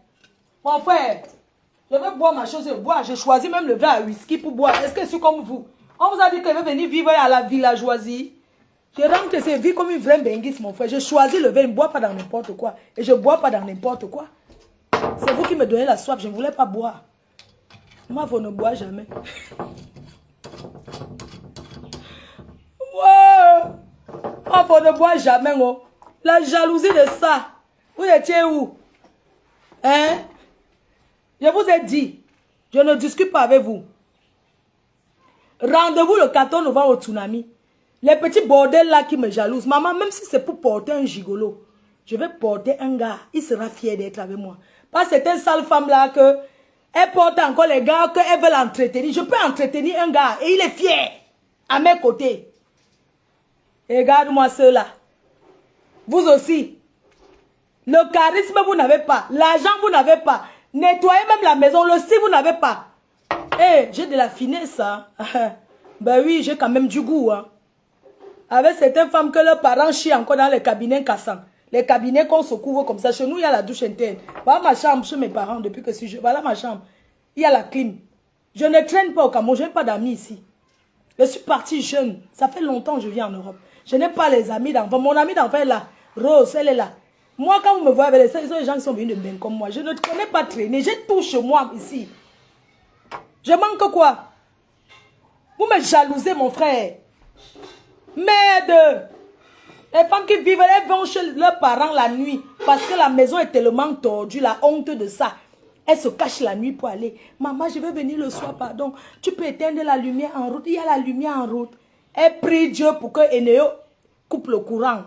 Mon frère, je veux boire ma chose et je bois. Je choisis même le verre à whisky pour boire. Est-ce que je suis comme vous? On vous a dit qu'elle veut venir vivre à la villageoisie. Je rentre et vis comme une vraie benguisse, mon frère. Je choisis le vin, je ne bois pas dans n'importe quoi. Et je ne bois pas dans n'importe quoi. C'est vous qui me donnez la soif, je ne voulais pas boire. Moi, vous ne bois jamais. Wow. Moi, vous ne bois jamais. Oh. La jalousie de ça. Vous étiez où? Hein? Je vous ai dit, je ne discute pas avec vous. Rendez-vous le 14 novembre au tsunami. Les petits bordels là qui me jalousent. Maman, même si c'est pour porter un gigolo, je vais porter un gars. Il sera fier d'être avec moi. Pas cette sale femme là que elle porte encore les gars qu'elle veut l'entretenir. Je peux entretenir un gars et il est fier à mes côtés. Regarde-moi ceux-là. Vous aussi. Le charisme, vous n'avez pas. L'argent, vous n'avez pas. Nettoyer même la maison, le si, vous n'avez pas. Eh, j'ai de la finesse, hein. Ben oui, j'ai quand même du goût, hein. Avec certaines femmes que leurs parents chient encore dans les cabinets cassants. Les cabinets qu'on se couvre comme ça. Chez nous, il y a la douche interne. Voilà ma chambre chez mes parents depuis que je... Voilà ma chambre. Il y a la clim. Je ne traîne pas au Cameroun. Je n'ai pas d'amis ici. Je suis partie jeune. Ça fait longtemps que je vis en Europe. Je n'ai pas les amis d'enfants. Mon ami d'enfant est là. Rose, elle est là. Moi, quand vous me voyez avec les gens qui sont venus de bien comme moi, je ne connais pas traîner. J'ai tout chez moi ici. Je manque quoi? Vous me jalousez, mon frère. Merde. Les femmes qui vivent, elles vont chez leurs parents la nuit. Parce que la maison est tellement tordue, la honte de ça. Elles se cachent la nuit pour aller. Maman, je vais venir le soir, pardon. Tu peux éteindre la lumière en route. Il y a la lumière en route. Elle prie Dieu pour que Eneo coupe le courant.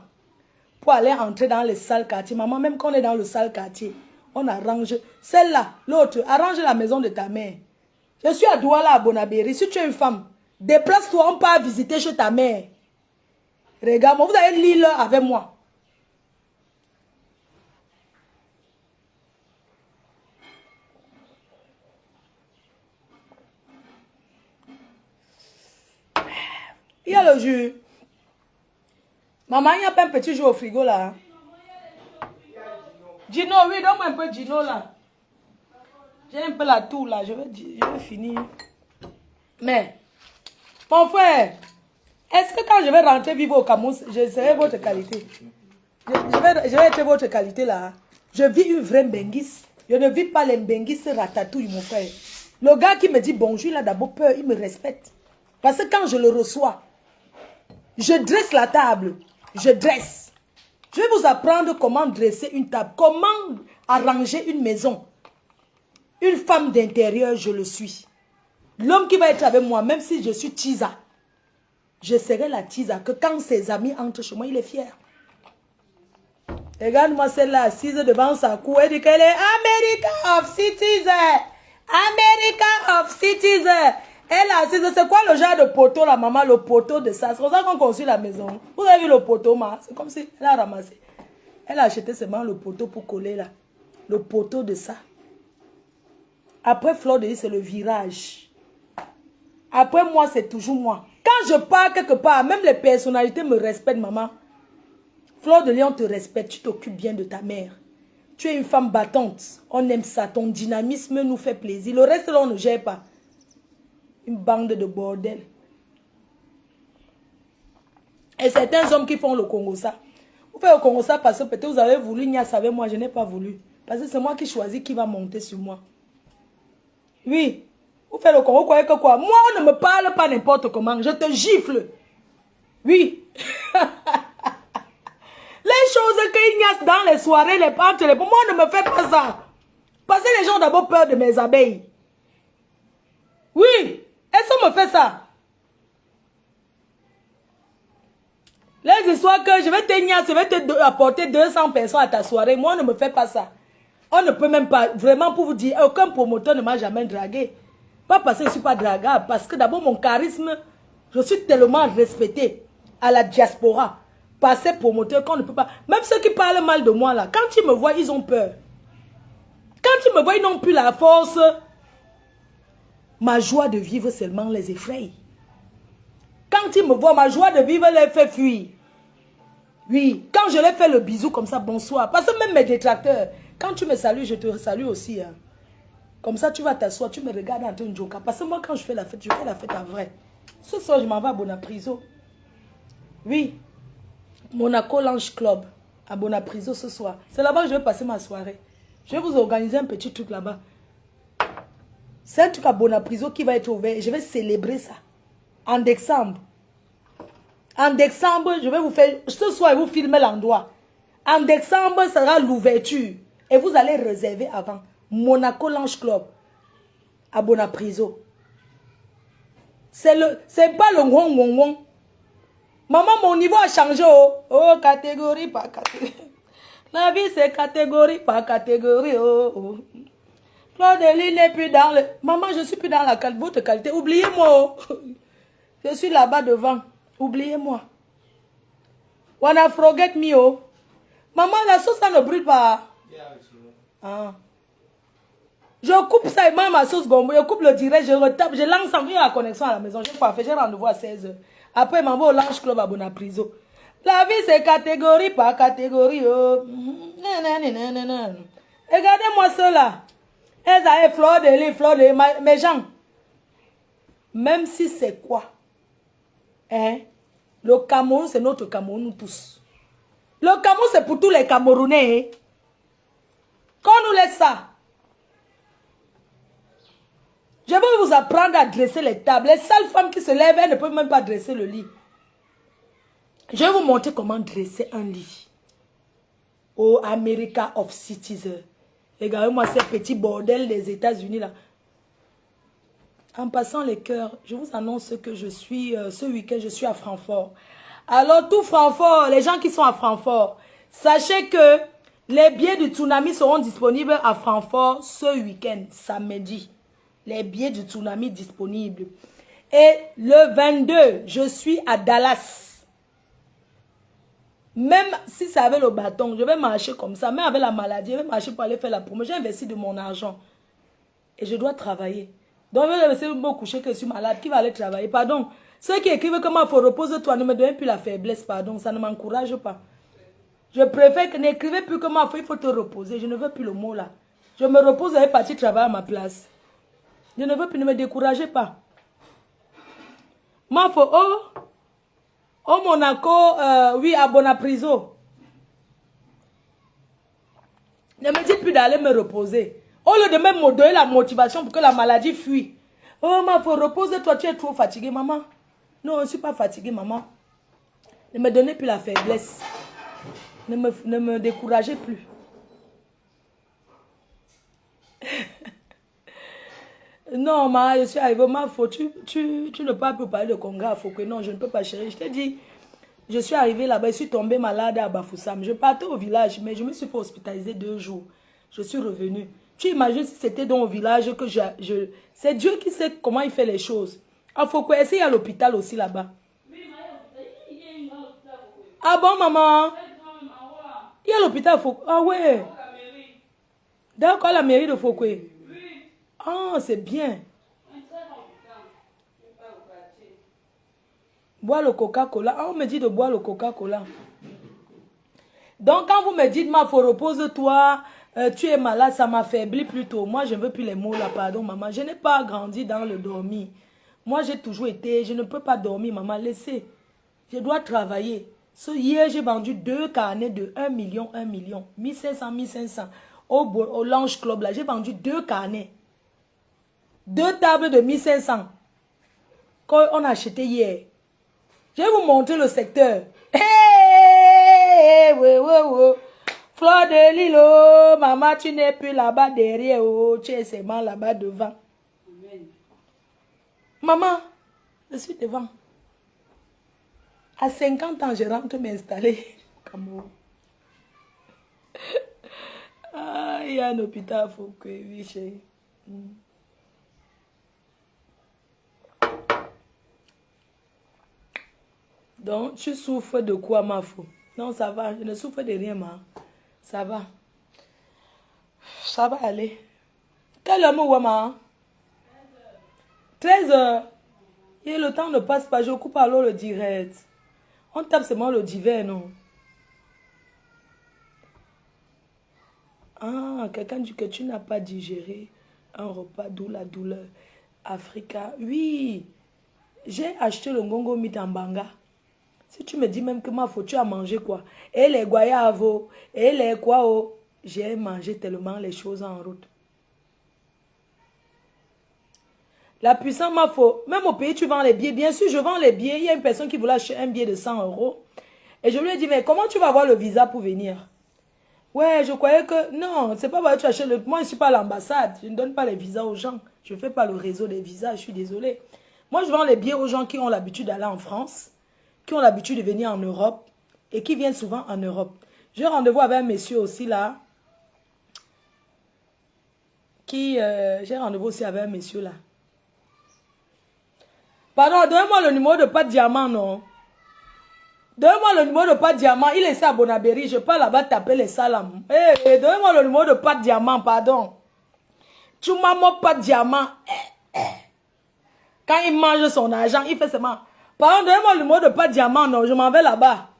Pour aller entrer dans les salles quartiers. Maman, même quand on est dans le sale quartier, on arrange. Celle-là, l'autre, arrange la maison de ta mère. Je suis à Douala, à Bonabéry. Si tu es une femme, déplace-toi, on part visiter chez ta mère. Regarde-moi, vous allez lire l'heure avec moi. Il y a le jus. Maman, il n'y a pas un petit jus au frigo là. Gino, oui, donne-moi un peu Gino là. J'ai un peu la toux là, je vais finir. Mais, mon frère, est-ce que quand je vais rentrer vivre au Cameroun, je serai votre qualité? Je vais être votre qualité là. Je vis une vraie benguisse. Je ne vis pas les benguisses ratatouille, mon frère. Le gars qui me dit bonjour, il a d'abord peur, il me respecte. Parce que quand je le reçois, je dresse la table. Je dresse. Je vais vous apprendre comment dresser une table. Comment arranger une maison. Une femme d'intérieur, je le suis. L'homme qui va être avec moi, même si je suis Tisa, je serai la Tisa que quand ses amis entrent chez moi, il est fier. Regarde-moi celle-là assise devant sa cour. Elle dit qu'elle est America of Citizen. America of Citizen. Elle est assise. C'est quoi le genre de poteau, la maman? Le poteau de ça. C'est comme ça qu'on construit la maison. Vous avez vu le poteau, ma? C'est comme si elle a ramassé. Elle a acheté seulement le poteau pour coller là. Le poteau de ça. Après, Fleur de Lys, c'est le virage. Après, moi, c'est toujours moi. Quand je pars quelque part, même les personnalités me respectent, maman. Fleur de Lys, on te respecte. Tu t'occupes bien de ta mère. Tu es une femme battante. On aime ça. Ton dynamisme nous fait plaisir. Le reste, là, on ne gère pas. Une bande de bordel. Et certains hommes qui font le Congo ça. Vous faites le Congo ça parce que peut-être vous avez voulu Nias avec moi. Je n'ai pas voulu. Parce que c'est moi qui choisis qui va monter sur moi. Oui. Vous faites le Congo, vous croyez que quoi? Moi, on ne me parle pas n'importe comment. Je te gifle. Oui. Les choses qu'il y a dans les soirées, les pâtes, moi, on ne me fait pas ça. Parce que les gens ont d'abord peur de mes abeilles. Oui. Est-ce qu'on me fait ça? Les histoires que je vais te je vais te apporter 200 personnes à ta soirée. Moi, on ne me fait pas ça. On ne peut même pas, vraiment pour vous dire, aucun promoteur ne m'a jamais dragué. Pas parce que je ne suis pas dragable, parce que d'abord mon charisme, je suis tellement respecté à la diaspora par ces promoteurs qu'on ne peut pas. Même ceux qui parlent mal de moi là, quand ils me voient, ils ont peur. Quand ils me voient, ils n'ont plus la force. Ma joie de vivre seulement les effraie. Quand ils me voient, ma joie de vivre les fait fuir. Oui, quand je leur fais le bisou comme ça, bonsoir. Parce que même mes détracteurs, quand tu me salues, je te salue aussi. Hein. Comme ça, tu vas t'asseoir, tu me regardes en train de joker. Parce que moi, quand je fais la fête à vrai. Ce soir, je m'en vais à Bonapriso. Oui. Monaco Lounge Club. À Bonapriso ce soir. C'est là-bas que je vais passer ma soirée. Je vais vous organiser un petit truc là-bas. C'est un truc à Bonapriso qui va être ouvert. Je vais célébrer ça. En décembre. En décembre, je vais vous faire... Ce soir, je vais vous filmer l'endroit. En décembre, ça sera l'ouverture. Et vous allez réserver avant. Monaco Lounge Club. À Bonapriso. C'est pas le wong. Maman, mon niveau a changé. Oh, catégorie par catégorie. La vie, c'est catégorie par catégorie. Oh. Fleur de Lys n'est plus dans le... Maman, je suis plus dans la votre qualité. Oubliez-moi. Je suis là-bas devant. Oubliez-moi. Wanna forget me, oh. Maman, la sauce, ça ne brûle pas. Ah. Je coupe ça et ma sauce gombo. Je coupe le direct, je retape, je lance en la connexion à la maison. J'ai pas fait, j'ai rendez-vous à 16h. Après, je m'en vais au Lounge Club à Bonapriso. La vie, c'est catégorie par catégorie. Oh. Regardez-moi cela. Elles avaient fleur de Lys, mes gens. Même si c'est quoi? Hein? Le Cameroun, c'est notre Cameroun, nous tous. Le Cameroun, c'est pour tous les Camerounais. Hein? Qu'on nous laisse ça. Je vais vous apprendre à dresser les tables. Les sales femmes qui se lèvent, elles ne peuvent même pas dresser le lit. Je vais vous montrer comment dresser un lit. Au America of Citizen. Regardez-moi ces petits bordels des États-Unis là. En passant les cœurs, je vous annonce que je suis, ce week-end, je suis à Francfort. Alors, tout Francfort, les gens qui sont à Francfort, sachez que les billets du tsunami seront disponibles à Francfort ce week-end, samedi. Les billets du tsunami disponibles. Et le 22, je suis à Dallas. Même si c'est avec le bâton, je vais marcher comme ça. Même avec la maladie, je vais marcher pour aller faire la promo. J'ai investi de mon argent. Et je dois travailler. Donc, je vais laisser me coucher que je suis malade. Qui va aller travailler? Pardon. Ceux qui écrivent comment il faut repose-toi, ne me donnez plus la faiblesse. Pardon, ça ne m'encourage pas. Je préfère que n'écrivez plus comment il faut te reposer. Je ne veux plus le mot là. Je me repose et vais partir travailler à ma place. Je ne veux plus, ne me découragez pas. Ma faut, oh Monaco, oui, à Bonapriso. Ne me dites plus d'aller me reposer. Au lieu de même me donner la motivation pour que la maladie fuit. Oh, ma faut repose-toi, tu es trop fatiguée, maman. Non, je ne suis pas fatiguée, maman. Ne me donnez plus la faiblesse. Ne me découragez plus. Non, ma, je suis arrivée. Ma faut, tu ne peux pas parler de Conga. Faut que non, je ne peux pas, chérie. Je t'ai dit, je suis arrivée là-bas. Je suis tombée malade à Bafoussam. Je partais au village, mais je me suis fait hospitaliser 2 jours. Je suis revenue. Tu imagines si c'était dans au village que c'est Dieu qui sait comment il fait les choses. Ah, faut quoi? Est-ce qu'il y a l'hôpital aussi là-bas? Ah bon, maman? Il y a l'hôpital Foucault. Ah ouais. D'accord, la mairie de Foucault. Ah, c'est bien. Boire le Coca-Cola. Ah, on me dit de boire le Coca-Cola. Donc, quand vous me dites, ma faut repose-toi, tu es malade, ça m'affaiblit plutôt. Moi, je ne veux plus les mots là, pardon, maman. Je n'ai pas grandi dans le dormir. Moi, j'ai toujours été, je ne peux pas dormir, maman. Laissez. Je dois travailler. Hier, j'ai vendu 2 carnets de 1 million, 1500. Au Lounge Club, là, j'ai vendu 2 carnets. 2 tables de 1500. Qu'on a acheté hier. Je vais vous montrer le secteur. Hey, ouais. Fleur de Lys, oh, maman, tu n'es plus là-bas derrière, oh, tu es seulement là-bas devant. Amen. Maman, je suis devant. À 50 ans, je rentre m'installer au Cameroun. Ah, il y a un hôpital, il faut que oui, chérie. Donc, tu souffres de quoi, ma fille? Non, ça va. Je ne souffre de rien, ma. Ça va. Ça va aller. Quel homme, ouais, ma? 13h. Et le temps ne passe pas. Je coupe alors le direct. On tape seulement le divers, non? Ah, quelqu'un dit que tu n'as pas digéré un repas, d'où la douleur. Africa, oui. J'ai acheté le ngongo mit en banga. Si tu me dis même que ma faute, tu as mangé quoi? Et les goyavos, et les quoi, oh, j'ai mangé tellement les choses en route. La puissance m'a faut. Même au pays, tu vends les billets. Bien sûr, je vends les billets. Il y a une personne qui voulait acheter un billet de 100 €. Et je lui ai dit, mais comment tu vas avoir le visa pour venir? Ouais, je croyais que... Non, c'est pas vrai, tu achètes le... Moi, je ne suis pas à l'ambassade. Je ne donne pas les visas aux gens. Je ne fais pas le réseau des visas. Je suis désolée. Moi, je vends les billets aux gens qui ont l'habitude d'aller en France, qui ont l'habitude de venir en Europe et qui viennent souvent en Europe. J'ai rendez-vous avec un monsieur aussi là. J'ai rendez-vous aussi avec un monsieur là. Pardon, donnez-moi le numéro de pas de diamant, non? Donnez-moi le numéro de pas de diamant. Il est ici à Bonabéry. Je peux là-bas taper les salams. Donnez-moi le numéro de pas de diamant, pardon. Tu m'as mon pas de diamant. Quand il mange son argent, il fait seulement. Pardon, donnez-moi le numéro de pas de diamant, non? Je m'en vais là-bas.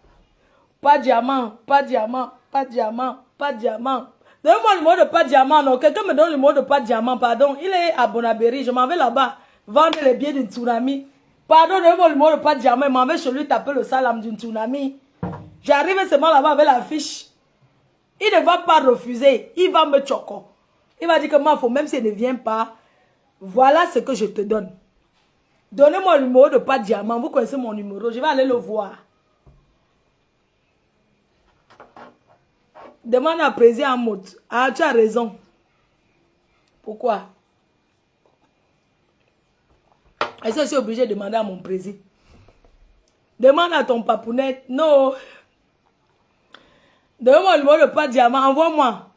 Pas de diamant, pas de diamant, pas de diamant, pas de diamant. Donnez-moi le numéro de pas de diamant, non? Quelqu'un me donne le numéro de pas de diamant, pardon. Il est à Bonabéry. Je m'en vais là-bas. Vendre les billets d'une tsunami. Pardon, donnez-moi le numéro de pas de diamant. Je m'en vais chez lui taper le salam d'une tsunami. J'arrive seulement là-bas avec la fiche. Il ne va pas refuser. Il va me choco. Il va dire que moi, même s'il ne vient pas, voilà ce que je te donne. Donnez-moi le numéro de pas de diamant. Vous connaissez mon numéro. Je vais aller le voir. Demande à président Amout. Ah, tu as raison. Pourquoi? Est-ce que je suis obligé de demander à mon président? Demande à ton papounette. Non. Donne-moi le numéro de pas de diamant. Envoie-moi.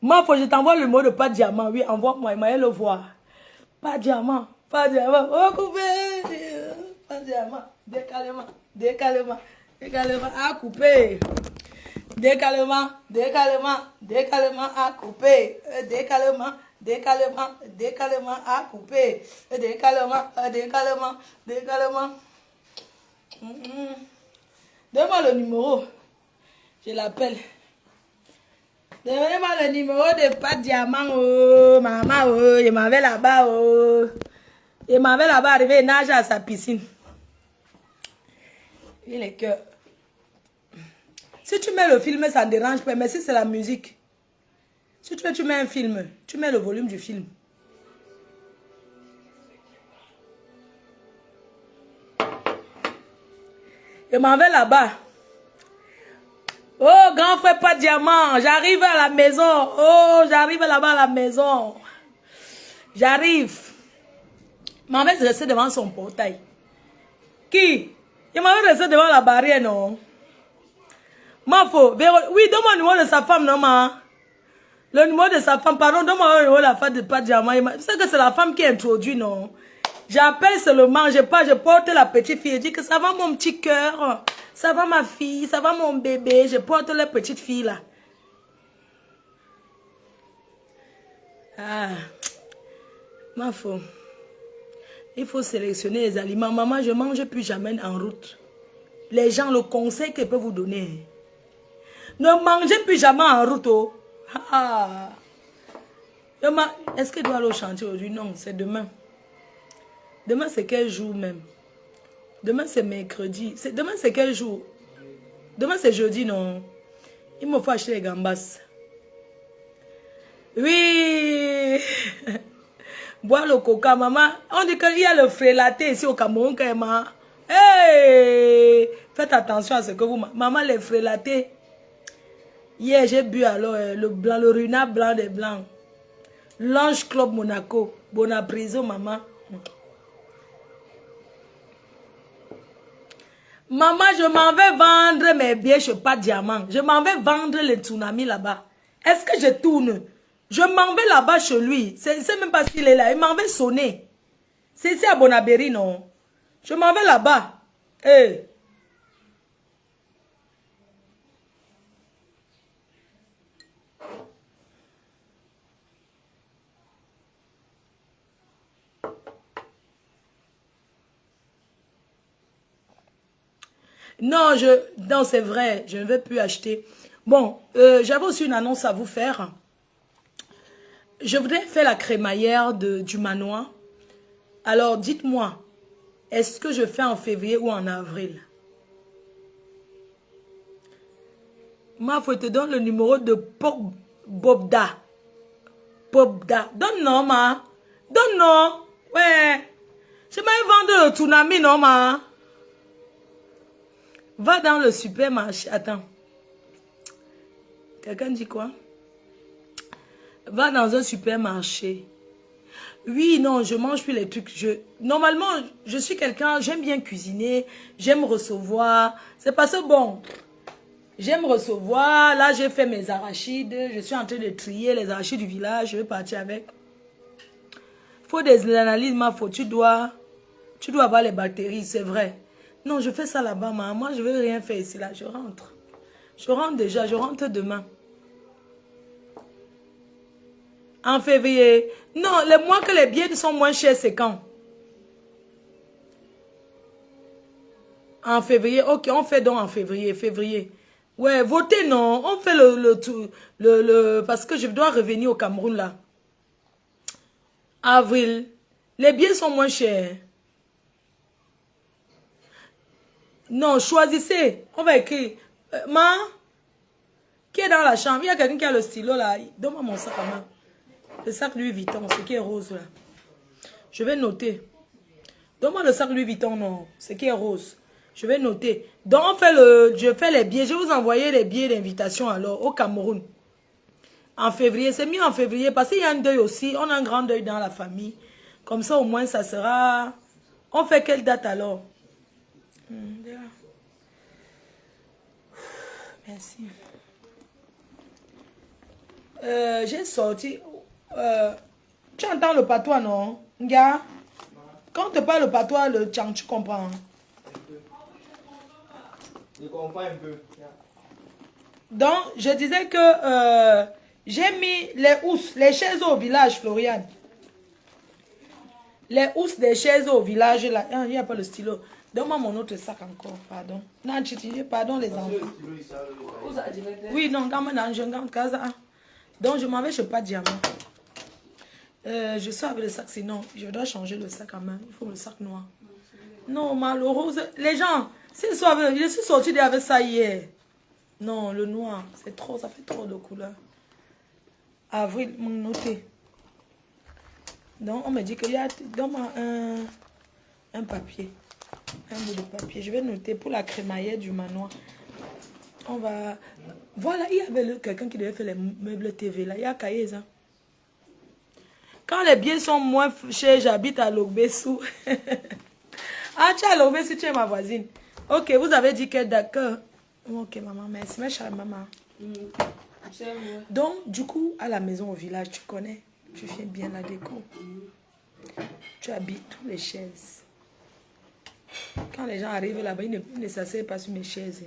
Moi, faut que je t'envoie le numéro de pas de diamant. Oui, envoie-moi. Il m'a le voir. Pas de diamant. Pas de diamant. Oh, coupé. Pas de diamant. Décalement. Décalement. Décalement à couper. Décalement. Décalement. Décalement à couper. Décalement. Décalement. Décalement à couper. Décalement. Décalement. Décalement. Donne-moi le numéro. Je l'appelle. Donnez-moi le numéro de pas de diamant. Oh, maman, oh, je m'en vais là-bas. Oh. Je m'en vais là-bas arriver nager à sa piscine. Il est que. Si tu mets le film, ça ne dérange pas. Mais si c'est la musique. Si tu veux, tu mets un film. Tu mets le volume du film. Je m'en vais là-bas. Oh, grand frère, pas de diamant. J'arrive à la maison. Oh, j'arrive là-bas à la maison. J'arrive. Ma mère reste devant son portail. Qui? Il m'avait resté devant la barrière, non? Ma faux. Oui, donne-moi le numéro de sa femme, non, ma? Le numéro de sa femme, pardon, donne-moi le numéro de la femme de pas de diamant. Tu sais que c'est la femme qui introduit, non? J'appelle seulement, je porte la petite fille. Je dis que ça va mon petit cœur. Ça va ma fille, ça va mon bébé. Je porte la petite fille là. Ah, ma faux. Il faut sélectionner les aliments. Maman, je ne mange plus jamais en route. Les gens, le conseil que je peux vous donner. Ne mangez plus jamais en route. Oh. Ah. Est-ce que je dois aller au chantier aujourd'hui? Non, c'est demain. Demain, c'est quel jour même? Demain, c'est mercredi. Demain, c'est quel jour? Demain, c'est jeudi, non? Il me faut acheter les gambas. Oui. Boire le coca, maman. On dit qu'il y a le frélaté ici au Cameroun, maman. Hey! Faites attention à ce que vous... Maman, les frélatés. Hier, j'ai bu alors le blanc, le runard blanc des blancs. L'Ange Club Monaco. Bonapriso, maman. Maman, je m'en vais vendre mes billets chez Pas Diamant. Je m'en vais vendre les tsunamis là-bas. Est-ce que je tourne? Je m'en vais là-bas chez lui. C'est même pas s'il est là. Il m'en va sonner. C'est ici à Bonabéry, non? Je m'en vais là-bas. Hey. Non, non, c'est vrai. Je ne vais plus acheter. Bon, j'avais aussi une annonce à vous faire. Je voudrais faire la crémaillère du manoir. Alors, dites-moi, Est-ce que je fais en février ou en avril? Ma faut te donner le numéro de Bobda. Bobda. Donne non, ma. Donne non. Ouais. Je vais vendre le tsunami, non, ma. Va dans le supermarché. Attends. Quelqu'un dit quoi? Va dans un supermarché. Oui, non, je mange plus les trucs. Normalement, je suis quelqu'un, j'aime bien cuisiner, j'aime recevoir. C'est parce que bon, j'aime recevoir. Là, j'ai fait mes arachides. Je suis en train de trier les arachides du village. Je vais partir avec. Il faut des analyses, ma faute. Tu dois avoir les bactéries, c'est vrai. Non, je fais ça là-bas, maman. Moi, je ne veux rien faire ici, là. Je rentre. Je rentre déjà, je rentre demain. En février. Non, les mois que les billets sont moins chers, c'est quand? En février. Ok, on fait donc en février. Février. Ouais, votez non. On fait parce que je dois revenir au Cameroun là. Avril. Les billets sont moins chers. Non, choisissez. On va écrire. Qui est dans la chambre? Il y a quelqu'un qui a le stylo là. Donne-moi mon sac à main. Le sac Louis Vuitton, ce qui est rose là. Je vais noter. Donne-moi le sac Louis Vuitton, non. Ce qui est rose. Je vais noter. Donc, je fais les billets. Je vais vous envoyer les billets d'invitation alors au Cameroun. En février. C'est mieux en février parce qu'il y a un deuil aussi. On a un grand deuil dans la famille. Comme ça, au moins, ça sera... On fait quelle date alors? Merci. J'ai sorti... tu entends le patois, non? Nga? Quand on te parle le patois, le tchang, tu comprends? Je comprends un peu. Donc, je disais que j'ai mis les housses, les chaises au village, Floriane. Les housses des chaises au village, là. Il n'y a pas le stylo. Donne-moi mon autre sac encore, pardon. Non, pardon les enfants. Oui, non, quand même, je gagne casa. Donc, je m'en vais, je n'ai pas de diamant. Je sors avec le sac, sinon, je dois changer le sac à main. Il faut le sac noir. Non, malheureuse. Les gens, je suis sortie avec ça hier. Non, le noir, c'est trop, ça fait trop de couleurs. Avril, mon noté. Donc, on me dit qu'il y a... Donne-moi un papier. Un bout de papier. Je vais noter pour la crémaillère du manoir. On va... Voilà, il y avait quelqu'un qui devait faire les meubles TV. Là, il y a cahiers, hein. Quand les biens sont moins chers, j'habite à Logbesu. Ah, tu es à Logbesu, tu es ma voisine. Ok, vous avez dit que d'accord. Ok, maman, merci. Ma chère maman. Donc, du coup, à la maison au village, tu connais. Tu fais bien la déco. Tu habites toutes les chaises. Quand les gens arrivent là-bas, ils ne s'asseyent pas sur mes chaises.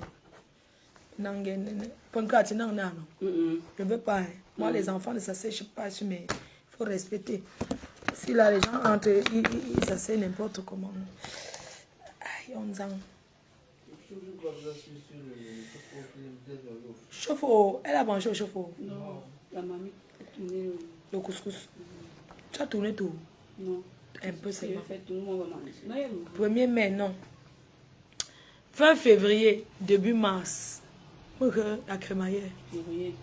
Je ne veux pas. Moi, les enfants ne s'asseyent pas sur mes... Il faut respecter. Si là, les gens entrent, ils s'asseyent n'importe comment. Aïe, on s'en... Chauffe-eau. Elle a mangé au chauffe-eau. Non, la mamie a tourné le couscous. Tu as tourné tout? Non. Un peu, c'est bon. Fait tout le monde va manger. 1er mai, non. Fin février, début mars. La crémaillère. Février.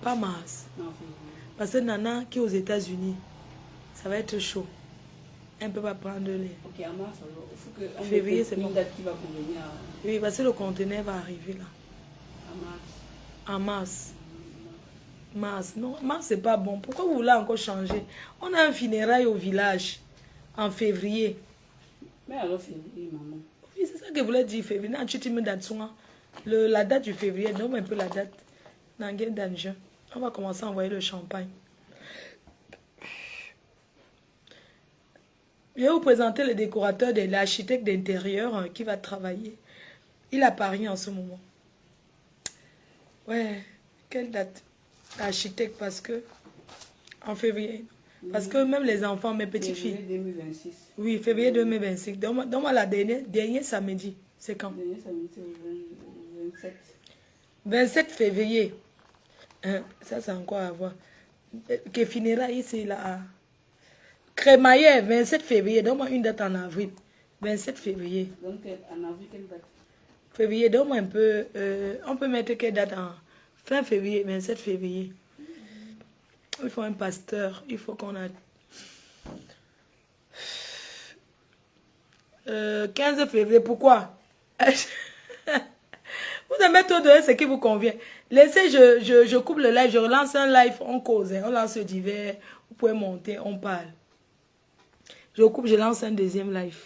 Pas mars. Non, février. Parce que Nana qui est aux États-Unis, ça va être chaud. Elle ne peut pas prendre les... Ok, en mars, alors, il faut que... Février, c'est bon. Une date qui va convenir. Oui, parce que le conteneur va arriver là. En mars. En mars. Mars, non, mars c'est pas bon. Pourquoi vous voulez encore changer? On a un funérail au village en février. Mais alors février, maman. Oui, c'est ça que je voulais dire, février. Non, tu me dates la date du février, donne un peu la date. On va commencer à envoyer le champagne. Je vais vous présenter le décorateur de l'architecte d'intérieur qui va travailler. Il a Paris en ce moment. Ouais, quelle date? Architecte parce que en février. Parce que même les enfants, mes petites filles. Février 2026. Oui, février 2026. Donne-moi la dernière samedi. C'est quand? Dernier samedi, c'est le 27. 27 février. Hein, ça, c'est encore à voir. Que finira ici, là. Crémaillère, 27 février. Donne-moi une date en avril. 27 février. Donc, en avril, quelle date? Février, donne-moi un peu. On peut mettre quelle date en fin février, 27 février. Il faut un pasteur. Il faut qu'on a... 15 février, pourquoi? Vous aimez tout donner ce qui vous convient. Laissez, je coupe le live, je relance un live, on cause, on lance divers. Vous pouvez monter, on parle. Je coupe, je lance un deuxième live.